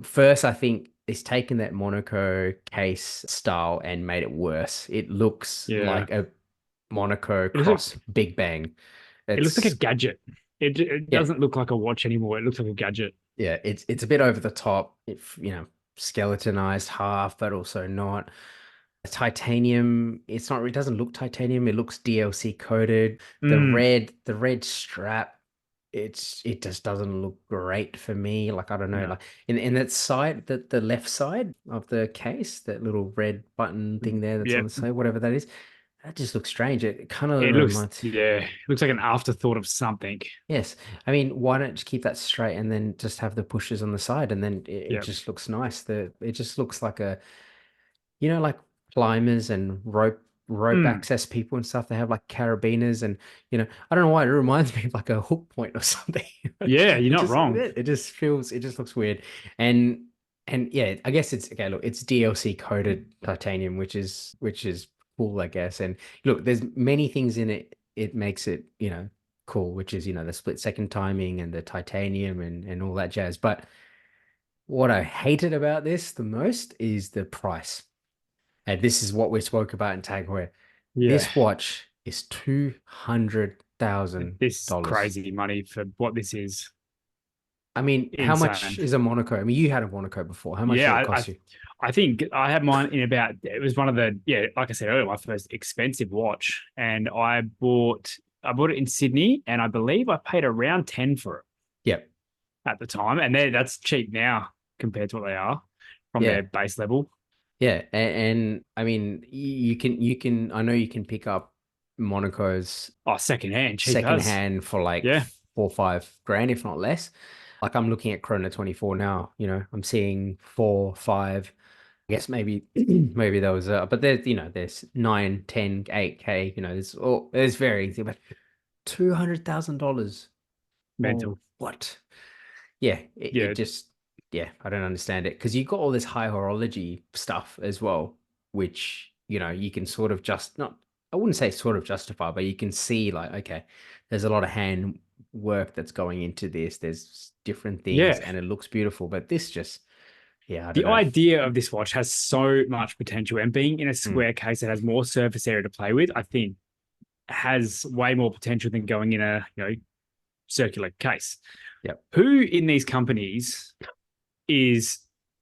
First, I think it's taken that Monaco case style and made it worse. It looks Yeah. like a Monaco It looks like cross Big Bang. it looks like a It's gadget. It yeah, doesn't look like a watch anymore. It looks like a gadget. yeah, it's a bit over the top. Skeletonized half, but also not. Titanium, it doesn't look titanium, it looks DLC coated. Mm, The red strap, it just doesn't look great for me. Like, I don't know, no. like in that side, the left side of the case, that little red button thing there that's Yeah. on the side, whatever that is, that just looks strange. It kind of It looks reminds. yeah. It looks like an afterthought of something. Yes, I mean, why don't you keep that straight and then just have the pushes on the side, and then it Yeah. just looks nice. It just looks like like climbers and rope Mm, access people and stuff. They have like carabiners, and I don't know why it reminds me of like a hook point or something. yeah, you're It not just wrong. it just looks weird. And yeah, I guess it's okay. Look, it's DLC coated titanium, which is cool, I guess. And look, there's many things in it. It makes it cool, which is the split second timing and the titanium and all that jazz. But what I hated about this the most is the price. And this is what we spoke about in Tag Heuer. Yeah. This watch is $200,000. This is crazy money for what this is. I mean, how much Insane. is a Monaco? I mean, you had a Monaco before. How much Yeah, did it cost you? I think I had mine in about it was one of the yeah, like I said earlier, my first expensive watch. And I bought it in Sydney and I believe I paid around 10 for it Yep. at the time. And that's cheap now compared to what they are from Yeah. their base level. Yeah. And I mean, you can, I know you can pick up Monaco's Oh, secondhand, cheap as. secondhand for like Yeah, 4 or 5 grand, if not less. Like, I'm looking at Chrono 24 now, I'm seeing 4, 5. I guess maybe maybe there was but there's 9, 10, 8K, there's varying things, but $200,000 for mental. what? Yeah, it Yeah, just, yeah, I don't understand it, because you've got all this high horology stuff as well, which you can sort of just not, I wouldn't say sort of justify, but you can see like, okay, there's a lot of hand work that's going into this. There's different things, yeah. and it looks beautiful, but this just, yeah, I don't The know. idea of this watch has so much potential, and being in a Mm, square case that has more surface area to play with, I think has way more potential than going in a circular case. yep. Who in these companies is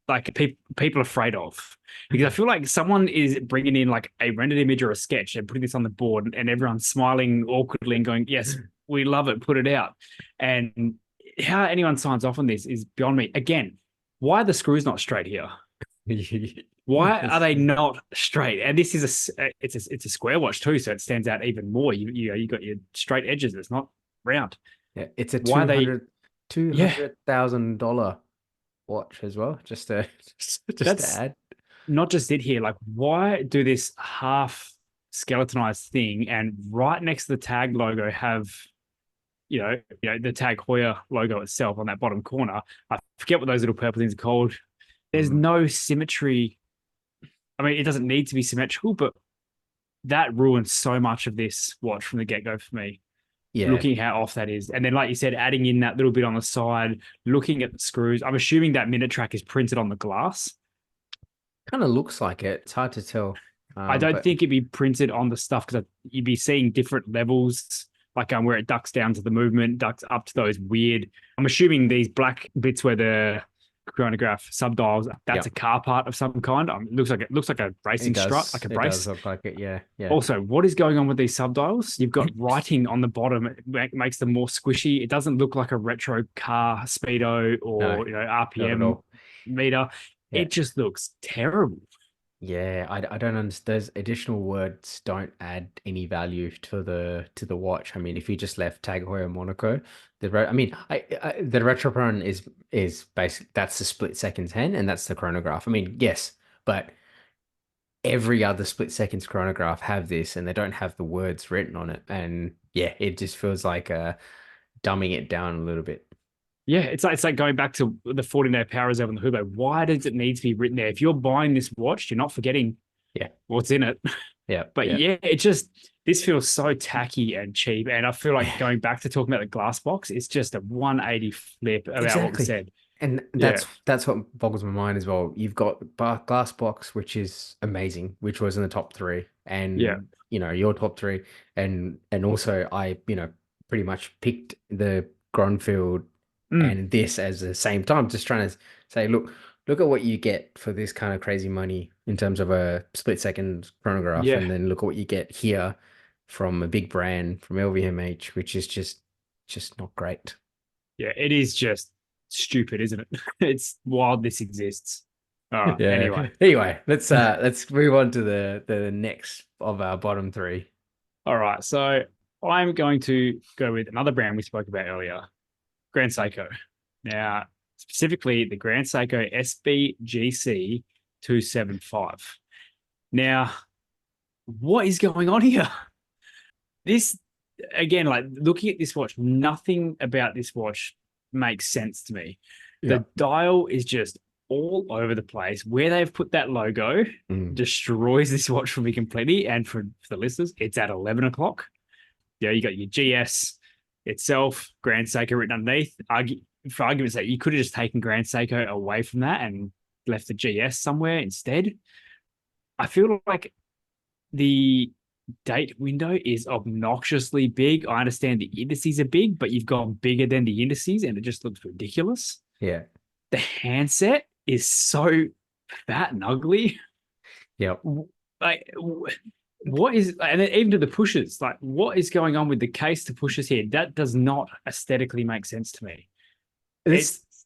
like people afraid of? Because I feel like someone is bringing in like a rendered image or a sketch and putting this on the board, and everyone's smiling awkwardly and going, "Yes, we love it. Put it out." And how anyone signs off on this is beyond me. Again, why are the screws not straight here? Yeah, Why are they not straight? And this is it's a square watch too, so it stands out even more. You got your straight edges. It's not round. yeah, it's a Why are they? two Yeah, hundred thousand dollar watch as well. Just to just to that's add. not just it here. Like, why do this half skeletonized thing and right next to the tag logo have the Tag Heuer logo itself on that bottom corner? I forget what those little purple things are called. There's Mhm. no symmetry. I mean, it doesn't need to be symmetrical, but that ruins so much of this watch from the get go for me. Yeah, Looking how off that is, and then like you said, adding in that little bit on the side, looking at the screws. I'm assuming that minute track is printed on the glass. kind of looks like it. It's hard to tell. I don't But think it'd be printed on the stuff because you'd be seeing different levels, like where it ducks down to the movement, ducks up to those weird. I'm assuming these black bits where the chronograph subdials, that's yeah, a car part of some kind. It looks like a it racing strut, like does. a It does brace. look like it. Yeah, yeah. Also, what is going on with these subdials? You've got writing on the bottom. It makes them more squishy. It doesn't look like a retro car speedo No, or not at RPM all. meter. Yeah. It just looks terrible. Yeah, I don't understand. Those additional words don't add any value to the watch. I mean, if you just left Tag Heuer Monaco, I mean, the Retropron is basic. That's the split seconds hand, and that's the chronograph. I mean, yes, but every other split seconds chronograph have this, and they don't have the words written on it. And yeah, it just feels like dumbing it down a little bit. Yeah, it's like going back to the 14-day power reserve on the Hublot. Why does it need to be written there? If you're buying this watch, you're not forgetting Yeah, what's in it. yeah, But yeah. yeah, this feels so tacky and cheap. And I feel like going back to talking about the glass box, it's just a 180 flip about what we Exactly. said. And Yeah, that's what boggles my mind as well. You've got Glass Box, which is amazing, which was in the top three, yeah. and your top three, and also I pretty much picked the Gronfield Mm, and this as the same time, just trying to say, look at what you get for this kind of crazy money in terms of a split second chronograph, yeah. and then look at what you get here from a big brand from LVMH, which is just not great. Yeah, it is just stupid, isn't it? It's wild this exists. All right. Yeah. Anyway. Anyway, let's move on to the next of our bottom three. All right. So I'm going to go with another brand we spoke about earlier, Grand Seiko. Now, specifically the Grand Seiko SBGC 275. Now, what is going on here? This, again, like looking at this watch, nothing about this watch makes sense to me. Yeah. The dial is just all over the place. Where they've put that logo Mm. destroys this watch for me completely. And for the listeners, it's at 11 o'clock. Yeah, you got your GS itself, Grand Seiko written underneath. For argument's sake, you could have just taken Grand Seiko away from that and left the GS somewhere instead. I feel like the date window is obnoxiously big. I understand the indices are big, but you've gone bigger than the indices and it just looks ridiculous. Yeah. The handset is so fat and ugly. Yep. Like, what is, and then even to the pushes, like, what is going on with the case to pushes here? That does not aesthetically make sense to me. This It's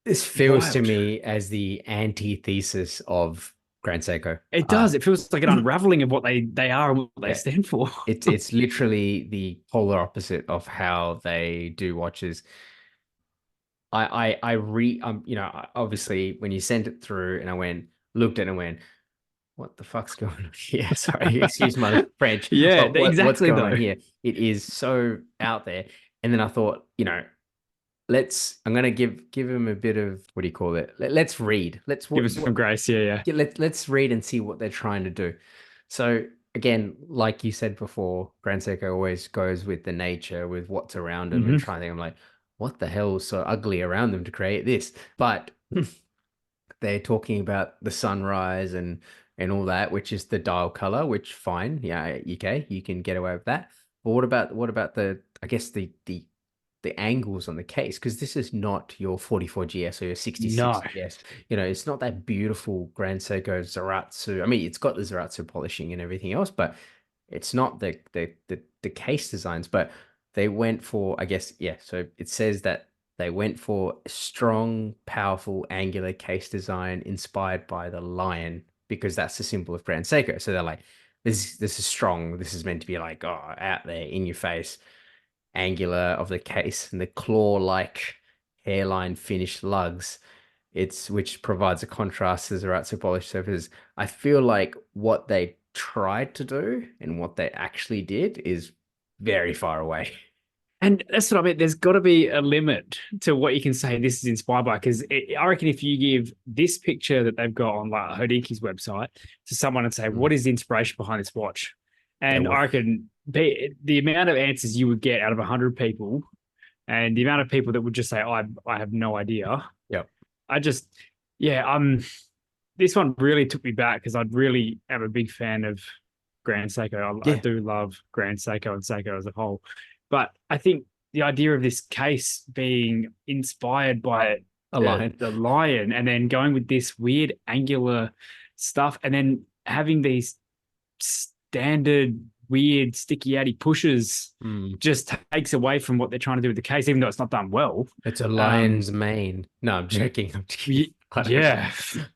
this feels to wild. me as the antithesis of Grand Seiko. It does. It feels like an unraveling of what they are and what they Yeah. stand for. It's literally the polar opposite of how they do watches. Obviously when you sent it through and I looked at it and went, what the fuck's going on here? Sorry, excuse my French, Yeah, but what's exactly going on though. here? It is so out there. And then I thought, I'm gonna give him a bit of, what do you call it? Let's read. Let's Give us what some grace. Yeah, yeah. yeah, let's read and see what they're trying to do. So again, like you said before, Grand Seiko always goes with the nature, with what's around them, and Hmm. trying to think, I'm like, what the hell is so ugly around them to create this? But they're talking about the sunrise and all that, which is the dial color, which fine, yeah, okay, you can get away with that. But what about the I guess the angles on the case? Because this is not your 44 GS or your 66 No. GS. It's not that beautiful Grand Seiko Zaratsu. I mean, it's got the Zaratsu polishing and everything else, but it's not the case designs. But they went for, I guess, yeah. So it says that they went for strong, powerful, angular case design inspired by the lion. because that's the symbol of Grand Seiko. So they're like, this is strong. This is meant to be like, oh, out there in your face, angular of the case, and the claw-like hairline finished lugs. It's which provides a contrast as the right so polished surfaces. I feel like what they tried to do and what they actually did is very far away. And that's what I mean. There's got to be a limit to what you can say this is inspired by. Because I reckon if you give this picture that they've got on like Hodink's website to someone and say, what is the inspiration behind this watch? They And were, I reckon the amount of answers you would get out of 100 people and the amount of people that would just say, I have no idea. yep. I just, yeah, this one really took me back because I really am a big fan of Grand Seiko. I Yeah. do love Grand Seiko and Seiko as a whole. But I think the idea of this case being inspired by A lion. the lion and then going with this weird angular stuff and then having these standard weird sticky outy pushes just takes away from what they're trying to do with the case, even though it's not done well. It's a lion's mane. No, I'm joking. I'm joking. Yeah.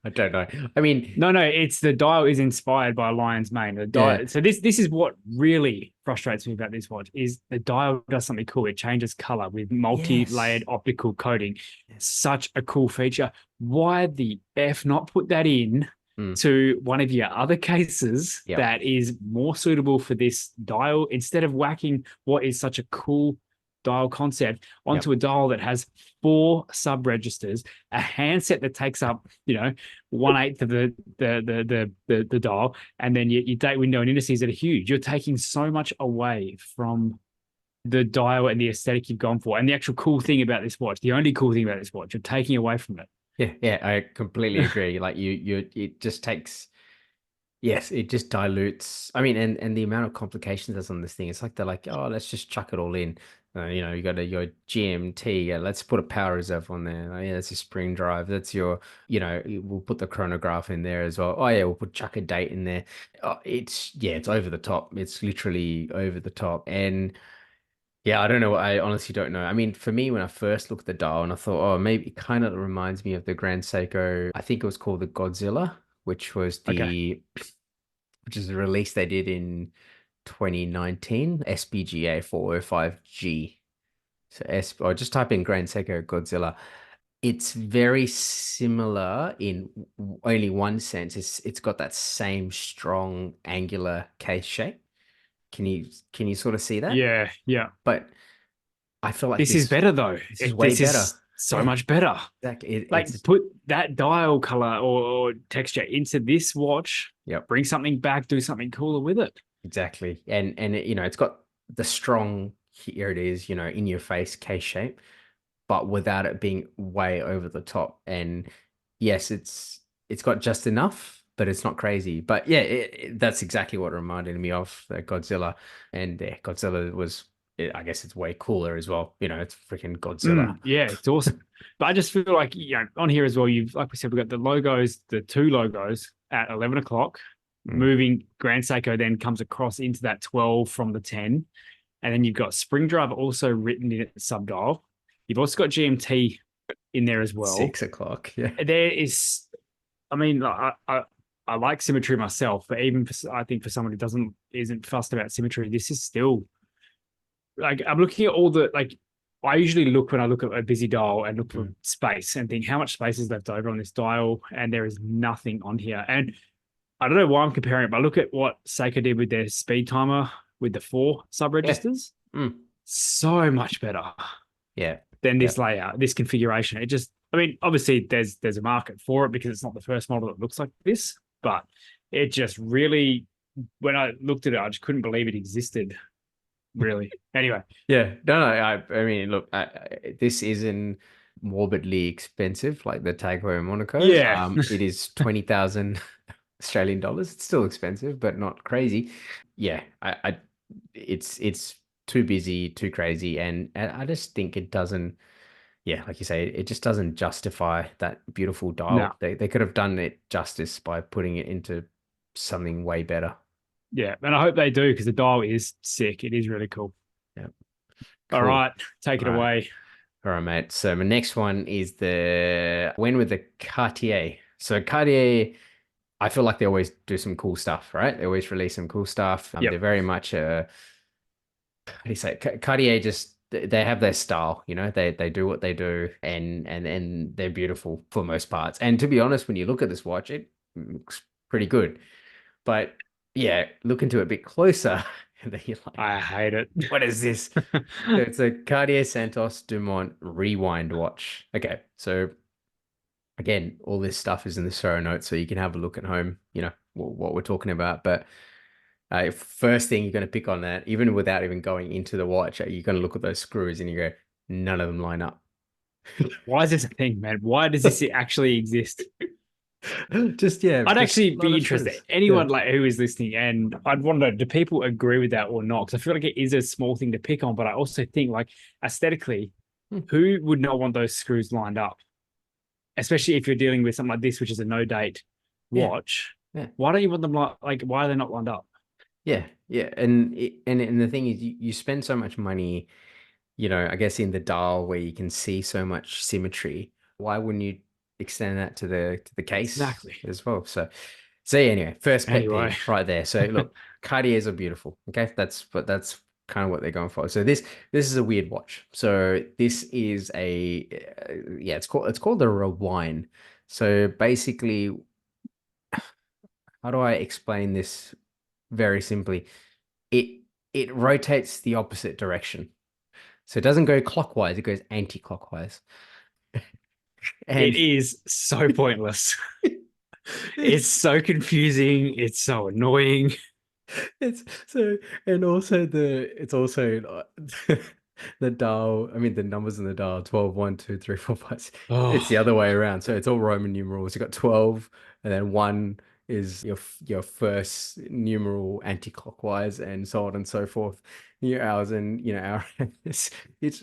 I don't know. I mean, No, it's the dial is inspired by a lion's mane. The dial, yeah. So this is what really frustrates me about this watch is the dial does something cool. It changes color with multi-layered optical coating. Such a cool feature. Why the F not put that in to one of your other cases that is more suitable for this dial instead of whacking what is such a cool dial concept onto a dial that has 4 sub registers, a handset that takes up 1/8 of the dial, and then your date window and indices that are huge. You're taking so much away from the dial and the aesthetic you've gone for, and the actual cool thing about this watch. The only cool thing about this watch, you're taking away from it. Yeah, I completely agree. Like it just takes. Yes, it just dilutes. I mean, and the amount of complications that's on this thing. It's like they're like, oh, let's just chuck it all in. You got your GMT. Yeah, let's put a power reserve on there. Oh, yeah, that's your spring drive. That's your, we'll put the chronograph in there as well. Oh yeah, we'll chuck a date in there. Oh, it's over the top. It's literally over the top. And yeah, I don't know. I honestly don't know. I mean, for me, when I first looked at the dial and I thought, oh, maybe it kind of reminds me of the Grand Seiko. I think it was called the Godzilla, which was which is the release they did in 2019, SPGA 405G. So or just type in Grand Seiko Godzilla. It's very similar in only one sense. It's got that same strong angular case shape. Can you sort of see that? Yeah. But I feel like this is better though. This is way better. So much better. Exactly. Put that dial color or texture into this watch. Yep. Bring something back. Do something cooler with it. Exactly. And it's got the strong, here it is, in your face case shape, but without it being way over the top. And yes, it's got just enough, but it's not crazy. But yeah, that's exactly what it reminded me of Godzilla. And Godzilla was, I guess it's way cooler as well. It's freaking Godzilla. Yeah, it's awesome. But I just feel like, on here as well, like we said, we've got the logos, the 2 logos at 11 o'clock. Moving Grand Seiko then comes across into that 12 from the 10. And then you've got Spring Drive also written in at the subdial. You've also got GMT in there as well. 6 o'clock. Yeah. There is, I mean, I like symmetry myself, but even I think for someone who isn't fussed about symmetry, this is still like, I'm looking at all the, like, I usually look when I look at a busy dial and look for space and think how much space is left over on this dial, and there is nothing on here. And I don't know why I'm comparing it, but I look at what Seiko did with their speed timer with the 4 sub registers. So much better. Yeah. Than this layout, this configuration. It just, I mean, obviously there's a market for it because it's not the first model that looks like this, but it just really, when I looked at it, I just couldn't believe it existed. Really. Anyway. Yeah. No. I mean, look, this isn't morbidly expensive like the Tag Heuer Monaco. Yeah. It is 20,000 Australian dollars. It's still expensive, but not crazy. Yeah. It's too busy, too crazy, and I just think it doesn't. Yeah, like you say, it just doesn't justify that beautiful dial. No. They could have done it justice by putting it into something way better. Yeah, and I hope they do because the dial is sick. It is really cool. Yeah. Cool. All right, take it away. All right, mate. So my next one is went with the Cartier. So Cartier, I feel like they always do some cool stuff, right? They always release some cool stuff. Yep. They're very much how do you say it? Cartier just they have their style, you know. They do what they do, and they're beautiful for most parts. And to be honest, when you look at this watch, it looks pretty good. But yeah, look into it a bit closer, and then you're like, I hate it. what is this? So it's a Cartier Santos Dumont Rewind watch. Okay, so again, all this stuff is in the show notes, so you can have a look at home, you know, what we're talking about. But first thing you're going to pick on that, even without even going into the watch, you're going to look at those screws and you go, none of them line up. Why is this a thing, man? Why does this actually exist? Just yeah, I'd just actually a lot be of interested. screws. Yeah. Anyone like who is listening, and I'd want to know, do people agree with that or not? Because I feel like it is a small thing to pick on, but I also think like aesthetically, Hmm. who would not want those screws lined up? Especially if you're dealing with something like this, which is a no date Yeah. watch. Yeah. Why don't you want them like why are they not lined up? Yeah. Yeah. And the thing is you spend so much money, you know, I guess in the dial where you can see so much symmetry. Why wouldn't you extend that to the case Exactly. as well? So yeah, anyway, first pet Anyway, peeve right there. So look, Cartiers are beautiful. Okay, that's kind of what they're going for. So this is a weird watch. So this is a yeah, it's called a rewind. So basically, how do I explain this very simply? It it rotates the opposite direction. So it doesn't go clockwise, it goes anti-clockwise. it And is so pointless. It's it's so confusing. It's so annoying. it's so, and also it's also the dial, I mean the numbers in the dial, 12, 1, 2, 3, 4, 5. It's the Oh, other way around. So it's all Roman numerals. You got 12 and then 1 is your first numeral anti-clockwise and so on and so forth. Your hours and hour. It's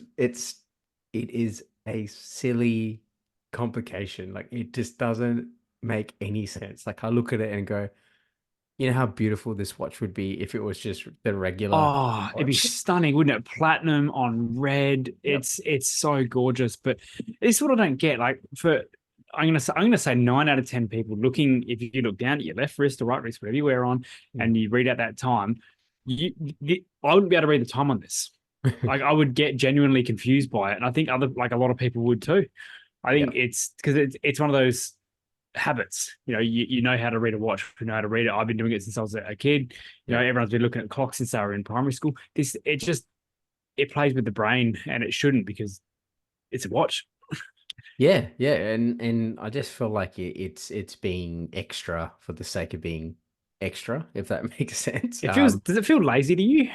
it is a silly complication. Like it just doesn't make any sense. Like I look at it and go, you know how beautiful this watch would be if it was just the regular oh, it'd be watch? stunning, wouldn't it? Platinum on red. Yep. It's so gorgeous. But this is what I don't get. Like for I'm gonna say 9 out of 10 people looking, if you look down at your left wrist or right wrist, whatever you wear on, Mm. and you read out that time, I wouldn't be able to read the time on this. Like I would get genuinely confused by it. And I think a lot of people would too. I think Yep. it's because it's one of those habits. You know how to read a watch, you know how to read it. I've been doing it since I was a kid. Yep. Everyone's been looking at clocks since they were in primary school. It plays with the brain, and it shouldn't because it's a watch. Yeah, yeah, and I just feel like it's being extra for the sake of being extra, if that makes sense. Does it feel lazy to you?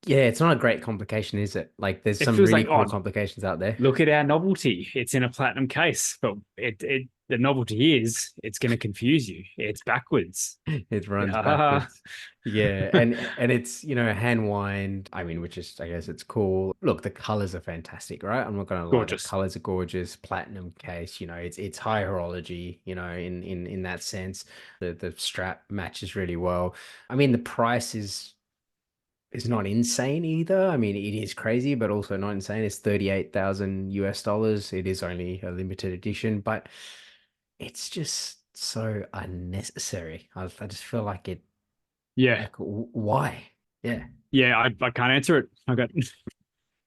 Yeah, it's not a great complication, is it? Like there's It some feels really like, cool oh, complications out there. look at our novelty. It's in a platinum case, but the novelty is it's going to confuse you. It's backwards. It runs Yeah. backwards. Yeah, and it's, hand wind. I mean, which is, I guess it's cool. Look, the colors are fantastic, right? I'm not gonna lie, the Gorgeous. colors are gorgeous. Platinum case, it's high horology, in that sense. The strap matches really well. I mean, the price is not insane either. I mean, it is crazy, but also not insane. It's 38,000 US dollars. It is only a limited edition, but it's just so unnecessary. I just feel like it, Yeah. like, why? Yeah. Yeah. I can't answer it.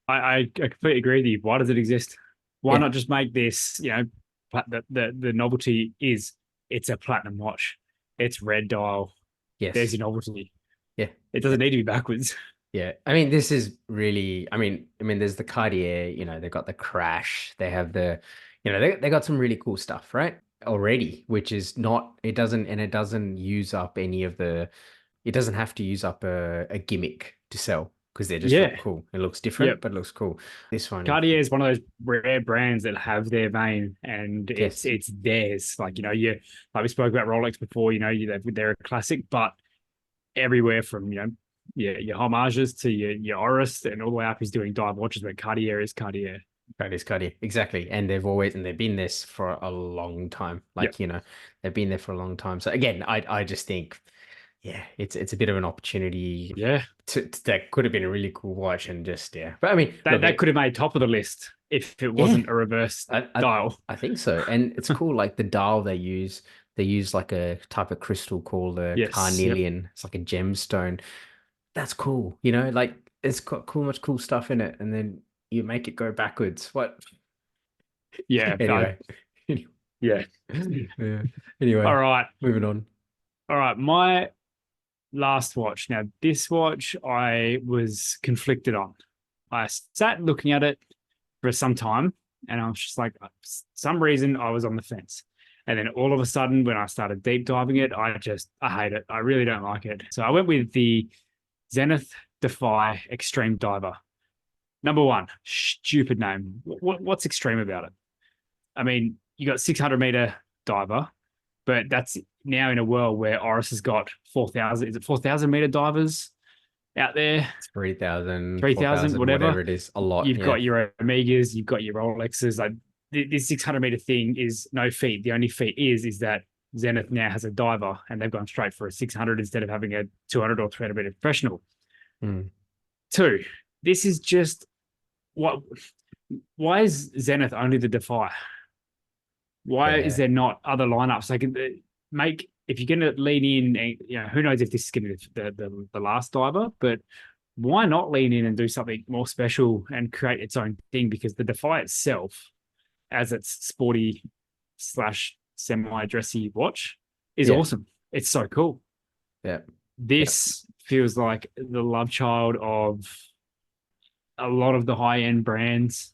I completely agree with you. Why does it exist? Why Yeah. not just make this, the novelty is it's a platinum watch. It's red dial. There's Yes. your novelty. Yeah. It Yeah. doesn't need to be backwards. Yeah. I mean, this is really, I mean, there's the Cartier, they've got the Crash, they have they got some really cool stuff, right? Already, which is not, it doesn't use up any of it doesn't have to use up a gimmick to sell because they just look Yeah. cool. It looks different, Yep. but it looks cool. This one, Cartier is one of those rare brands that have their vein and it's yes. it's theirs. Like we spoke about Rolex before, they're a classic, but everywhere from your homages to your Oris and all the way up, he's doing dive watches, but Cartier is Cartier. That is Cartier. Exactly. And they've been this for a long time. Yeah. Like, they've been there for a long time. So again, I just think, yeah, it's a bit of an opportunity Yeah. that could have been a really cool watch and just, yeah. But I mean, That look, that could have made top of the list if it yeah, wasn't a reverse I dial. I think so. And it's cool, like the dial they use. They use like a type of crystal called a Yes. Yep. carnelian. It's like a gemstone. That's cool. You know, like it's got cool much cool stuff in it, and then you make it go backwards. What? Yeah. Anyway. Yeah. Yeah. All Anyway, right. moving on. All right. My last watch. Now, this watch I was conflicted on. I sat looking at it for some time, and I was just like, for some reason, I was on the fence. And then all of a sudden, when I started deep diving it, I hate it. I really don't like it. So I went with the Zenith Defy Extreme Diver. Number one, stupid name. What's extreme about it? I mean, you got 600-meter diver, but that's now in a world where Oris has got 4,000. Is it 4,000-meter divers out there? 3,000, 3,000, 4,000, whatever. whatever it is, a lot. You've Yeah. got your Omegas, you've got your Rolexes. Like this 600-meter thing is no feat. The only feat is that Zenith now has a diver, and they've gone straight for a 600 instead of having a 200 or 300-meter professional. Mm. Two, this is just what. Why is Zenith only the Defy? Why is there not other lineups? Like make if you're going to lean in, you know, who knows if this is going to be the last diver, but why not lean in and do something more special and create its own thing? Because the Defy itself, as its sporty slash semi-dressy watch, is awesome. It's so cool. Yeah. This feels like the love child of a lot of the high-end brands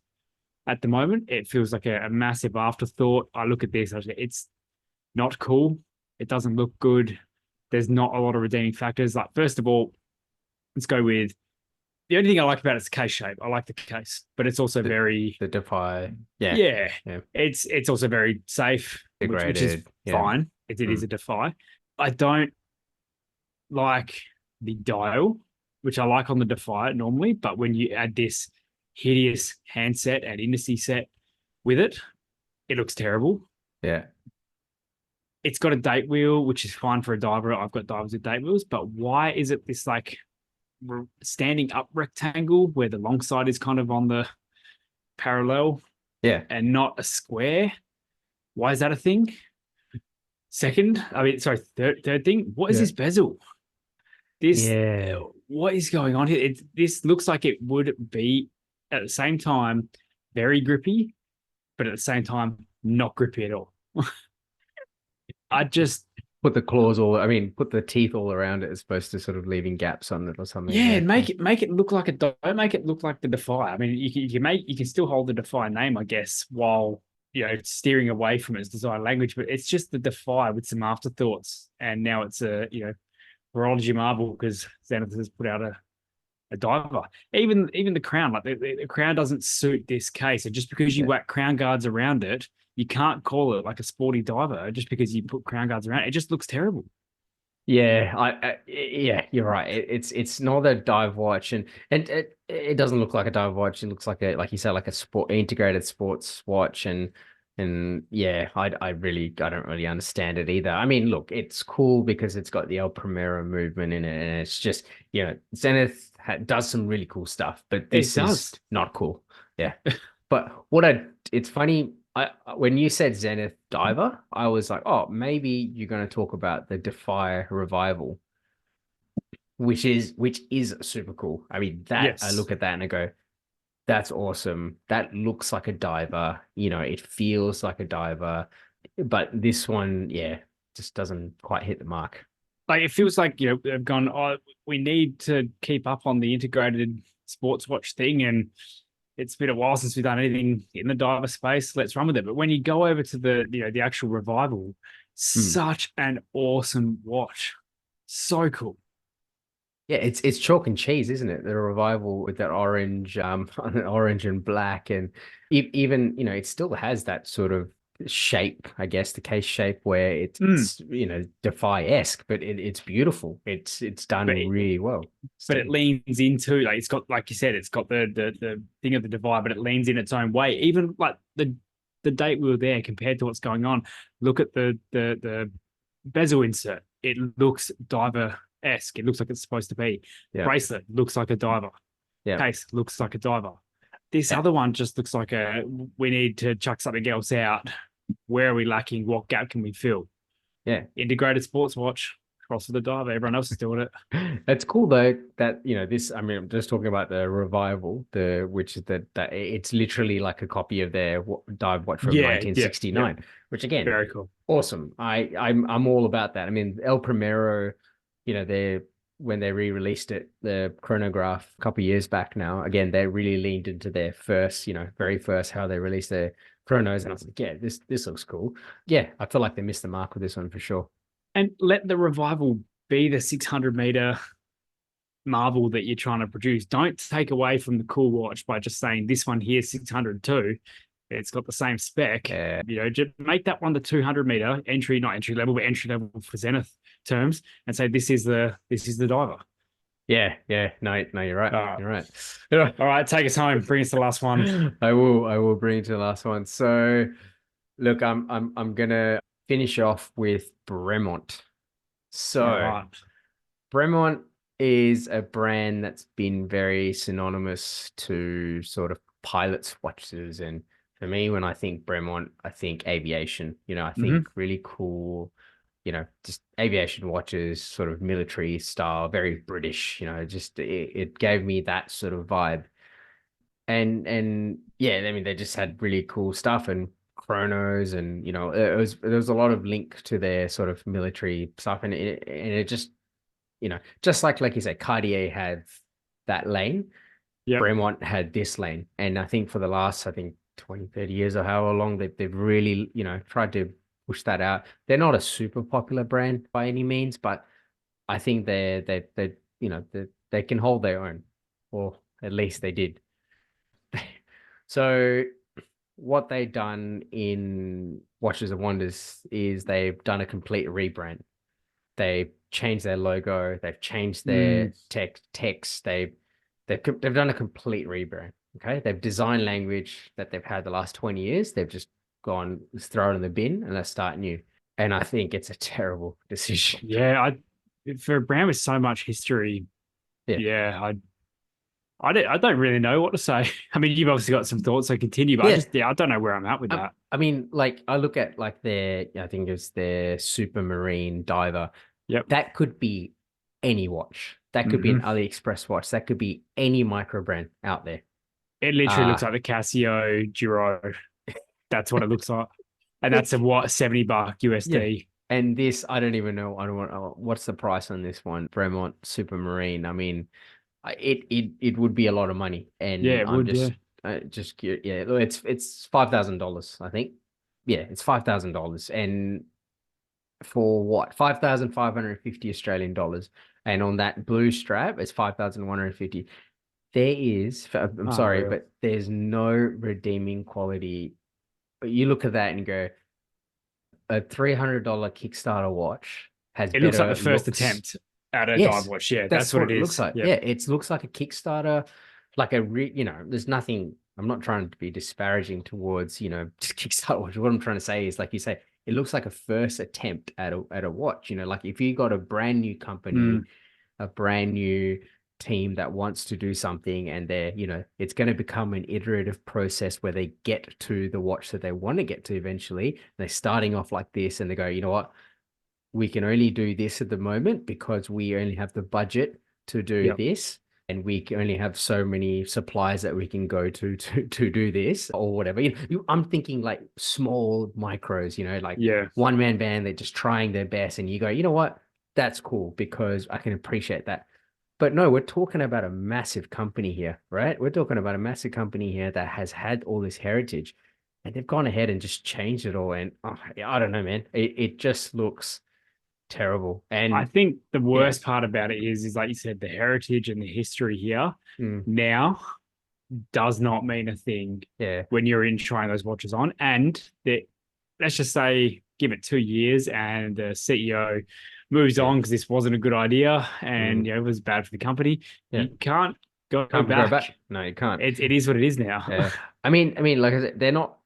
at the moment. It feels like a massive afterthought. I look at this, it's not cool. It doesn't look good. There's not a lot of redeeming factors. Like, first of all, let's go with the only thing I like about it's case shape. I like the case, but it's also very the Defy. Yeah. It's also very safe, which is fine. It is a Defy. I don't like the dial, which I like on the Defy normally, but when you add this hideous handset and indice set with it, it looks terrible. Yeah. It's got a date wheel, which is fine for a diver. I've got divers with date wheels, but why is it this like standing up rectangle where the long side is kind of on the parallel and not a square? Why is that a thing? Third thing, what is this bezel? What is going on here? This looks like it would be at the same time very grippy, but at the same time not grippy at all. I just put the put the teeth all around it as opposed to sort of leaving gaps on it or something. Yeah, make it look like don't make it look like the Defy. I mean, you can still hold the Defy name, I guess, while steering away from its design language, but it's just the Defy with some afterthoughts. And now it's a horology marvel because Zenith has put out a diver. Even the crown, like the crown doesn't suit this case. And just because you whack crown guards around it, you can't call it like a sporty diver just because you put crown guards around it. It just looks terrible. Yeah, you're right. It's not a dive watch, and it doesn't look like a dive watch. It looks like like you said, like a integrated sports watch, and I don't really understand it either. I mean, look, it's cool because it's got the El Primero movement in it, and it's just Zenith does some really cool stuff, but this is not cool. Yeah, but it's funny. When you said Zenith Diver, I was like, oh, maybe you're going to talk about the Defy Revival, which is super cool. I mean, I look at that and I go, that's awesome. That looks like a diver. It feels like a diver, but this one, just doesn't quite hit the mark. Like, it feels like they've gone, oh, we need to keep up on the integrated sports watch thing, and it's been a while since we've done anything in the diver space. Let's run with it. But when you go over to the actual Revival, such an awesome watch. So cool. Yeah, it's chalk and cheese, isn't it? The Revival with that orange, orange and black, and even it still has that sort of shape, I guess, the case shape where it's Defy-esque, but it's beautiful. It's done really well. But it leans into, like, it's got, like you said, it's got the thing of the Defy, but it leans in its own way. Even like the date wheel there compared to what's going on. Look at the bezel insert. It looks diver-esque. It looks like it's supposed to be. Bracelet looks like a diver. Case looks like a diver. This other one just looks like we need to chuck something else out. Where are we lacking? What gap can we fill? Yeah. integrated sports watch, cross with the diver. Everyone else is doing it. It's cool though that this. I mean, I'm just talking about the revival, which is that it's literally like a copy of their dive watch from Yeah, yeah, yeah. 1969, which again, Very cool. awesome. I'm all about that. I mean, El Primero, they when they re-released it, the chronograph a couple of years back now. Again, they really leaned into their first, very first how they released their chronos, and I was like, yeah, this looks cool. Yeah, I feel like they missed the mark with this one for sure. And let the revival be the 600-meter marvel that you're trying to produce. Don't take away from the cool watch by just saying this one here 600 too. It's got the same spec. Yeah. Just make that one the 200-meter entry, not entry level, but entry level for Zenith terms, and say this is the diver. Yeah, yeah. No, you're right. You're right. All right, take us home. Bring us the last one. I will bring you to the last one. So look, I'm gonna finish off with Bremont. So All right. Bremont is a brand that's been very synonymous to sort of pilots' watches. And for me, when I think Bremont, I think aviation. I think really cool, just aviation watches, sort of military style, very British, just it gave me that sort of vibe. And yeah, I mean, they just had really cool stuff and chronos, and there was a lot of link to their sort of military stuff, and it just just like you said, Cartier had that lane. Yep. Bremont had this lane. And I think for the last, 20, 30 years or however long, they've really, tried to push that out. They're not a super popular brand by any means, but I think they can hold their own, or at least they did. So what they've done in Watches and Wonders is they've done a complete rebrand. They've changed their logo. They've changed their text. They've done a complete rebrand. Okay, they've designed language that they've had the last 20 years. They've just gone, let's throw it in the bin and let's start new. And I think it's a terrible decision. Yeah, for a brand with so much history, I don't really know what to say. I mean, you've obviously got some thoughts, so continue. But I don't know where I'm at with that. I mean, like I look at like I think it's their Supermarine Diver. Yep. That could be any watch. That could be an AliExpress watch. That could be any micro brand out there. It literally looks like the Casio Duro. That's what it looks like. And that's a what, $70 USD. Yeah. And this, I don't even know. I don't want. What's the price on this one? Bremont Supermarine. I mean, it would be a lot of money. And yeah, it I'm would, just yeah. It's $5,000. I think. Yeah, it's $5,000. And for what? 5,550 Australian dollars. And on that blue strap, it's 5,150. There is, I'm sorry, but there's no redeeming quality. But you look at that and go, a $300 Kickstarter watch has it looks like the first attempt at a dive watch. Yeah, that's what it is. Looks like. Yep. Yeah, it looks like a Kickstarter, like there's nothing. I'm not trying to be disparaging towards, just Kickstarter watch. What I'm trying to say is, like you say, it looks like a first attempt at a watch. Like if you got a brand new company, a brand new team that wants to do something, and they're, it's going to become an iterative process where they get to the watch that they want to get to eventually. They're starting off like this, and they go, you know what? We can only do this at the moment because we only have the budget to do this. And we can only have so many suppliers that we can go to do this or whatever. I'm thinking like small micros, like one-man band. They're just trying their best, and you go, you know what? That's cool because I can appreciate that. But no, we're talking about a massive company here, right? We're talking about a massive company here that has had all this heritage, and they've gone ahead and just changed it all. And I don't know, man. It just looks terrible. And I think the worst part about it is like you said, the heritage and the history here now does not mean a thing when you're in trying those watches on. And let's just say, give it 2 years and the CEO moves on because this wasn't a good idea and it was bad for the company. You can't go back. No, you can't. It is what it is now. I mean, like I said, they're not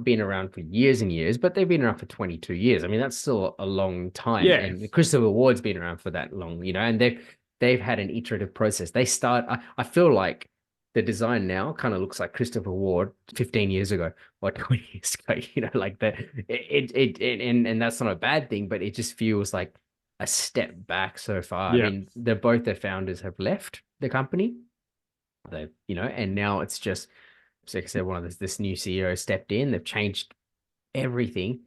been around for years and years, but they've been around for 22 years. I mean, that's still a long time. Yeah. And Christopher Ward's been around for that long, and they've had an iterative process. I feel like the design now kind of looks like Christopher Ward 15 years ago or 20 years ago, like and that's not a bad thing, but it just feels like a step back so far. I Yeah, mean, both their founders have left the company. They, and now it's just, like I said, one of this new CEO stepped in. They've changed everything.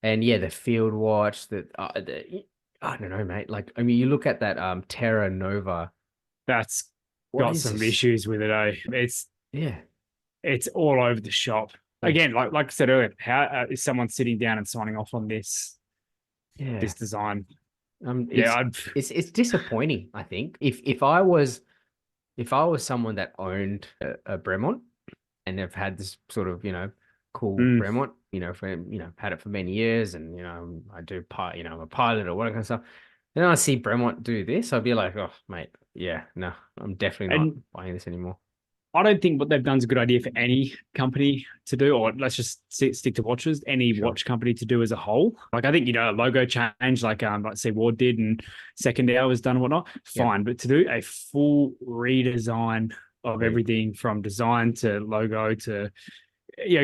And yeah, the field watch, I don't know, mate. Like, I mean, you look at that Terra Nova. that's What got is some this? issues with it. Yeah, It's all over the shop. yeah, Again, like I said earlier, how is someone sitting down and signing off on yeah. this design? Yeah, It's I'd it's disappointing, I think. If I was someone that owned a Bremont and have had this sort of, cool mm, Bremont, for, had it for many years, and, I do I'm a pilot or what kind of stuff. Then I see Bremont do this, I'd be like, oh, mate, yeah, no, I'm definitely not and buying this anymore. I don't think what they've done is a good idea for any company to do, or let's just stick to watches, any Sure. watch company to do as a whole. Like I think, a logo change like say Ward did and Second Hour was done and whatnot, Yeah. fine. But to do a full redesign of Agreed. everything from design to logo to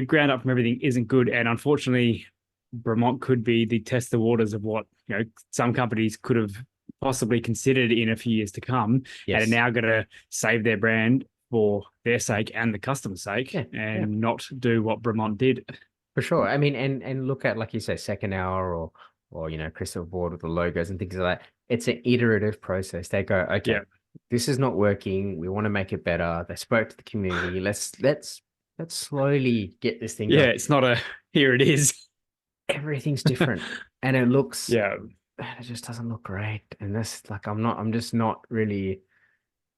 ground up from everything isn't good. And unfortunately, Vermont could be the test the waters of what some companies could have possibly considered in a few years to come, and are Yes. now going to save their brand for their sake and the customer's sake, Yeah. Yeah. and not do what Vermont did. For sure. I mean, and look at, like you say, Second Hour or Crystal Board with the logos and things like that. It's an iterative process. They go, okay, Yeah, this is not working. We want to make it better. They spoke to the community. Let's slowly get this thing yeah. going. It's not a here it is. Everything's different, and it looks, Yeah, it just doesn't look great. And that's like, I'm just not really,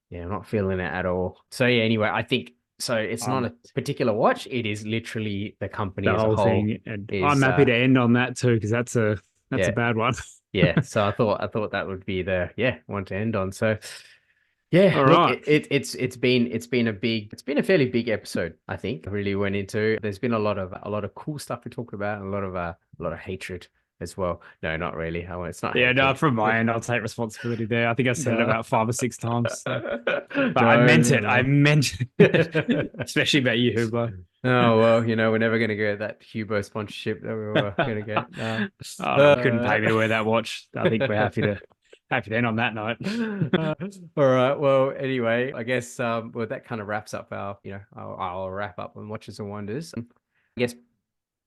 yeah, I'm not feeling it at all. So yeah, anyway, I think so. It's not um, a particular watch. It is literally the the company as a whole whole thing, and I'm is, happy to end on that too because that's a yeah. bad one. Yeah, so I thought that would be the, one to end on. So yeah, All look, right. it's been a fairly big episode, I think. I really went into, there's been a lot of cool stuff we talked about, and a lot of hatred as well. No, not really. It's not Yeah, no, hatred. from my end, I'll take responsibility there. I think I said it No. about 5 or 6 times. So. But I No, meant no, it. I no. meant it. Especially about you, Hugo. Oh well, we're never gonna get that Hubo sponsorship that we were gonna get. Oh no, couldn't pay me to wear that watch. I think we're happy to end on that note. All right. Well, anyway, I guess well, that kind of wraps up our wrap up on Watches and Wonders. I guess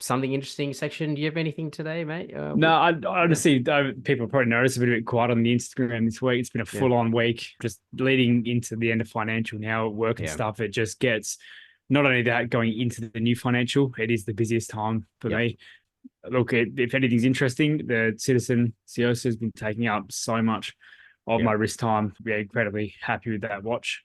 something interesting section. Do you have anything today, mate? No, I Yeah. honestly, people probably noticed a bit quiet on the Instagram this week. It's been a Yeah. full on week, just leading into the end of financial now at work and Yeah. stuff. It just gets not only that going into the new financial, it is the busiest time for Yep. me. Look, if anything's interesting, the Citizen Ciosa has been taking up so much of Yep. my wrist time. We're incredibly happy with that watch.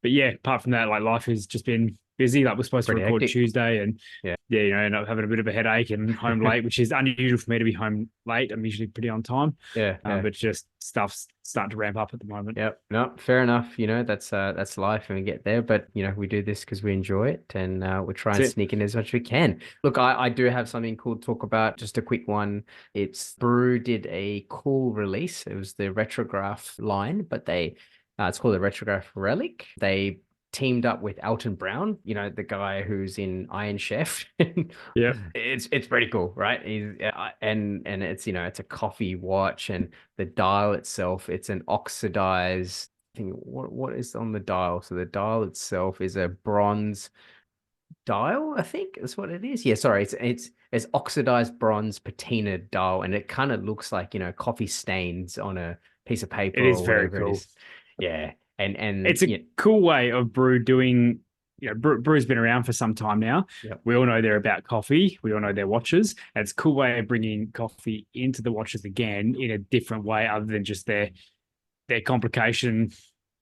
But yeah, apart from that, like life has just been busy. Like we're supposed to Pretty record hectic. Tuesday, and Yeah. end up having a bit of a headache and home late, which is unusual for me to be home late. I'm usually pretty on time. Yeah. Yeah. But just stuff's starting to ramp up at the moment. Yep. No, fair enough. That's life and we get there. But we do this because we enjoy it, and we try and That's it. sneak in as much as we can. Look, I do have something cool to talk about. Just a quick one. It's Brew did a cool release. It was the Retrograph line, but it's called the Retrograph Relic. They teamed up with Alton Brown, the guy who's in Iron Chef. Yeah. It's pretty cool, right? And it's it's a coffee watch, and the dial itself, it's an oxidized thing. What is on the dial? So the dial itself is a bronze dial, I think that's what it is. Yeah, sorry, it's oxidized bronze patina dial, and it kind of looks like coffee stains on a piece of paper It is or very whatever it cool. is. Yeah, and It's a yeah, cool way of Brew doing. Brew's been around for some time now. yep. We all know they're about coffee. We all know they're watches. And it's a cool way of bringing coffee into the watches again in a different way, other than just their complication,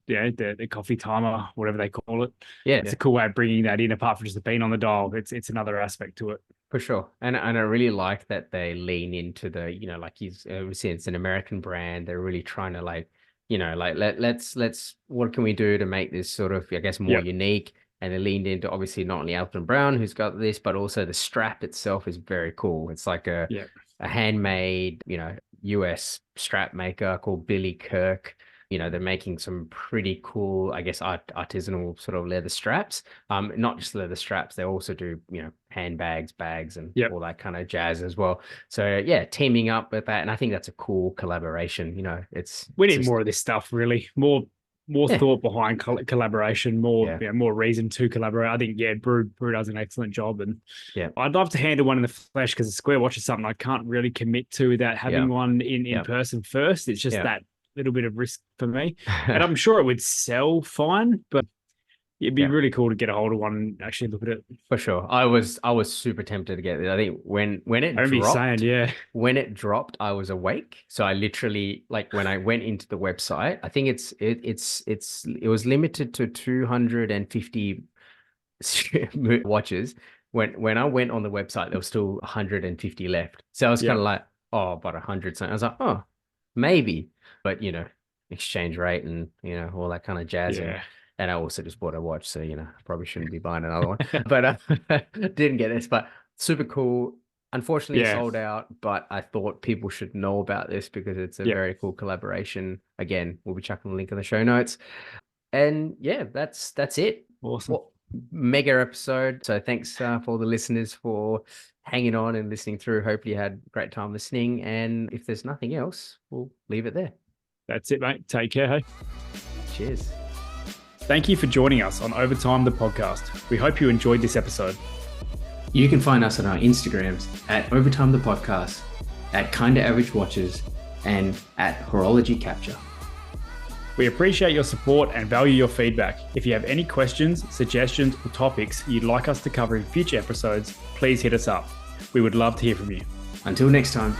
the coffee timer, whatever they call it. Yeah, It's a cool way of bringing that in, apart from just the bean on the dial. It's another aspect to it. for sure. And I really like that they lean into the, like we see it's an American brand. They're really trying to like, like let's what can we do to make this sort of, I guess, more Yeah. unique? And they leaned into, obviously, not only Alton Brown who's got this, but also the strap itself is very cool. It's like a Yeah. handmade, US strap maker called Billy Kirk. they're making some pretty cool, I guess, artisanal sort of leather straps. Not just leather straps, they also do, handbags, bags, and Yep. all that kind of jazz as well. So yeah, teaming up with that, and I think that's a cool collaboration. We it's need just, more of this stuff, really. More yeah, thought behind collaboration, yeah, more reason to collaborate. I think, Brew does an excellent job, and yeah, I'd love to handle one in the flesh, because a square watch is something I can't really commit to without yeah, having one in yeah, person first. It's just yeah. that little bit of risk for me, and I'm sure it would sell fine, but it'd be Yeah. really cool to get a hold of one and actually look at it. For sure. I was super tempted to get it. I think when I remember you saying, when it dropped, I was awake. So I literally, like, when I went into the website, I think it was limited to 250 watches. When I went on the website, there was still 150 left. So I was kind yeah, of like, oh, about 100 something. I was like, oh, maybe. But exchange rate and all that kind of jazz. and yeah, and I also just bought a watch, so probably shouldn't be buying another one. But didn't get this. But super cool. Unfortunately, it yeah, sold out. But I thought people should know about this because it's a yeah. very cool collaboration. Again, we'll be chucking the link in the show notes. And yeah, that's it. Awesome. Well, mega episode. So thanks for all the listeners for hanging on and listening through. Hopefully you had a great time listening. And if there's nothing else, we'll leave it there. That's it, mate. Take care. Hey. Cheers. Thank you for joining us on Overtime the podcast. We hope you enjoyed this episode. You can find us on our Instagrams at Overtime the Podcast, at Kinda Average Watches, and at Horology Capture. We appreciate your support and value your feedback. If you have any questions, suggestions, or topics you'd like us to cover in future episodes, please hit us up. We would love to hear from you. Until next time.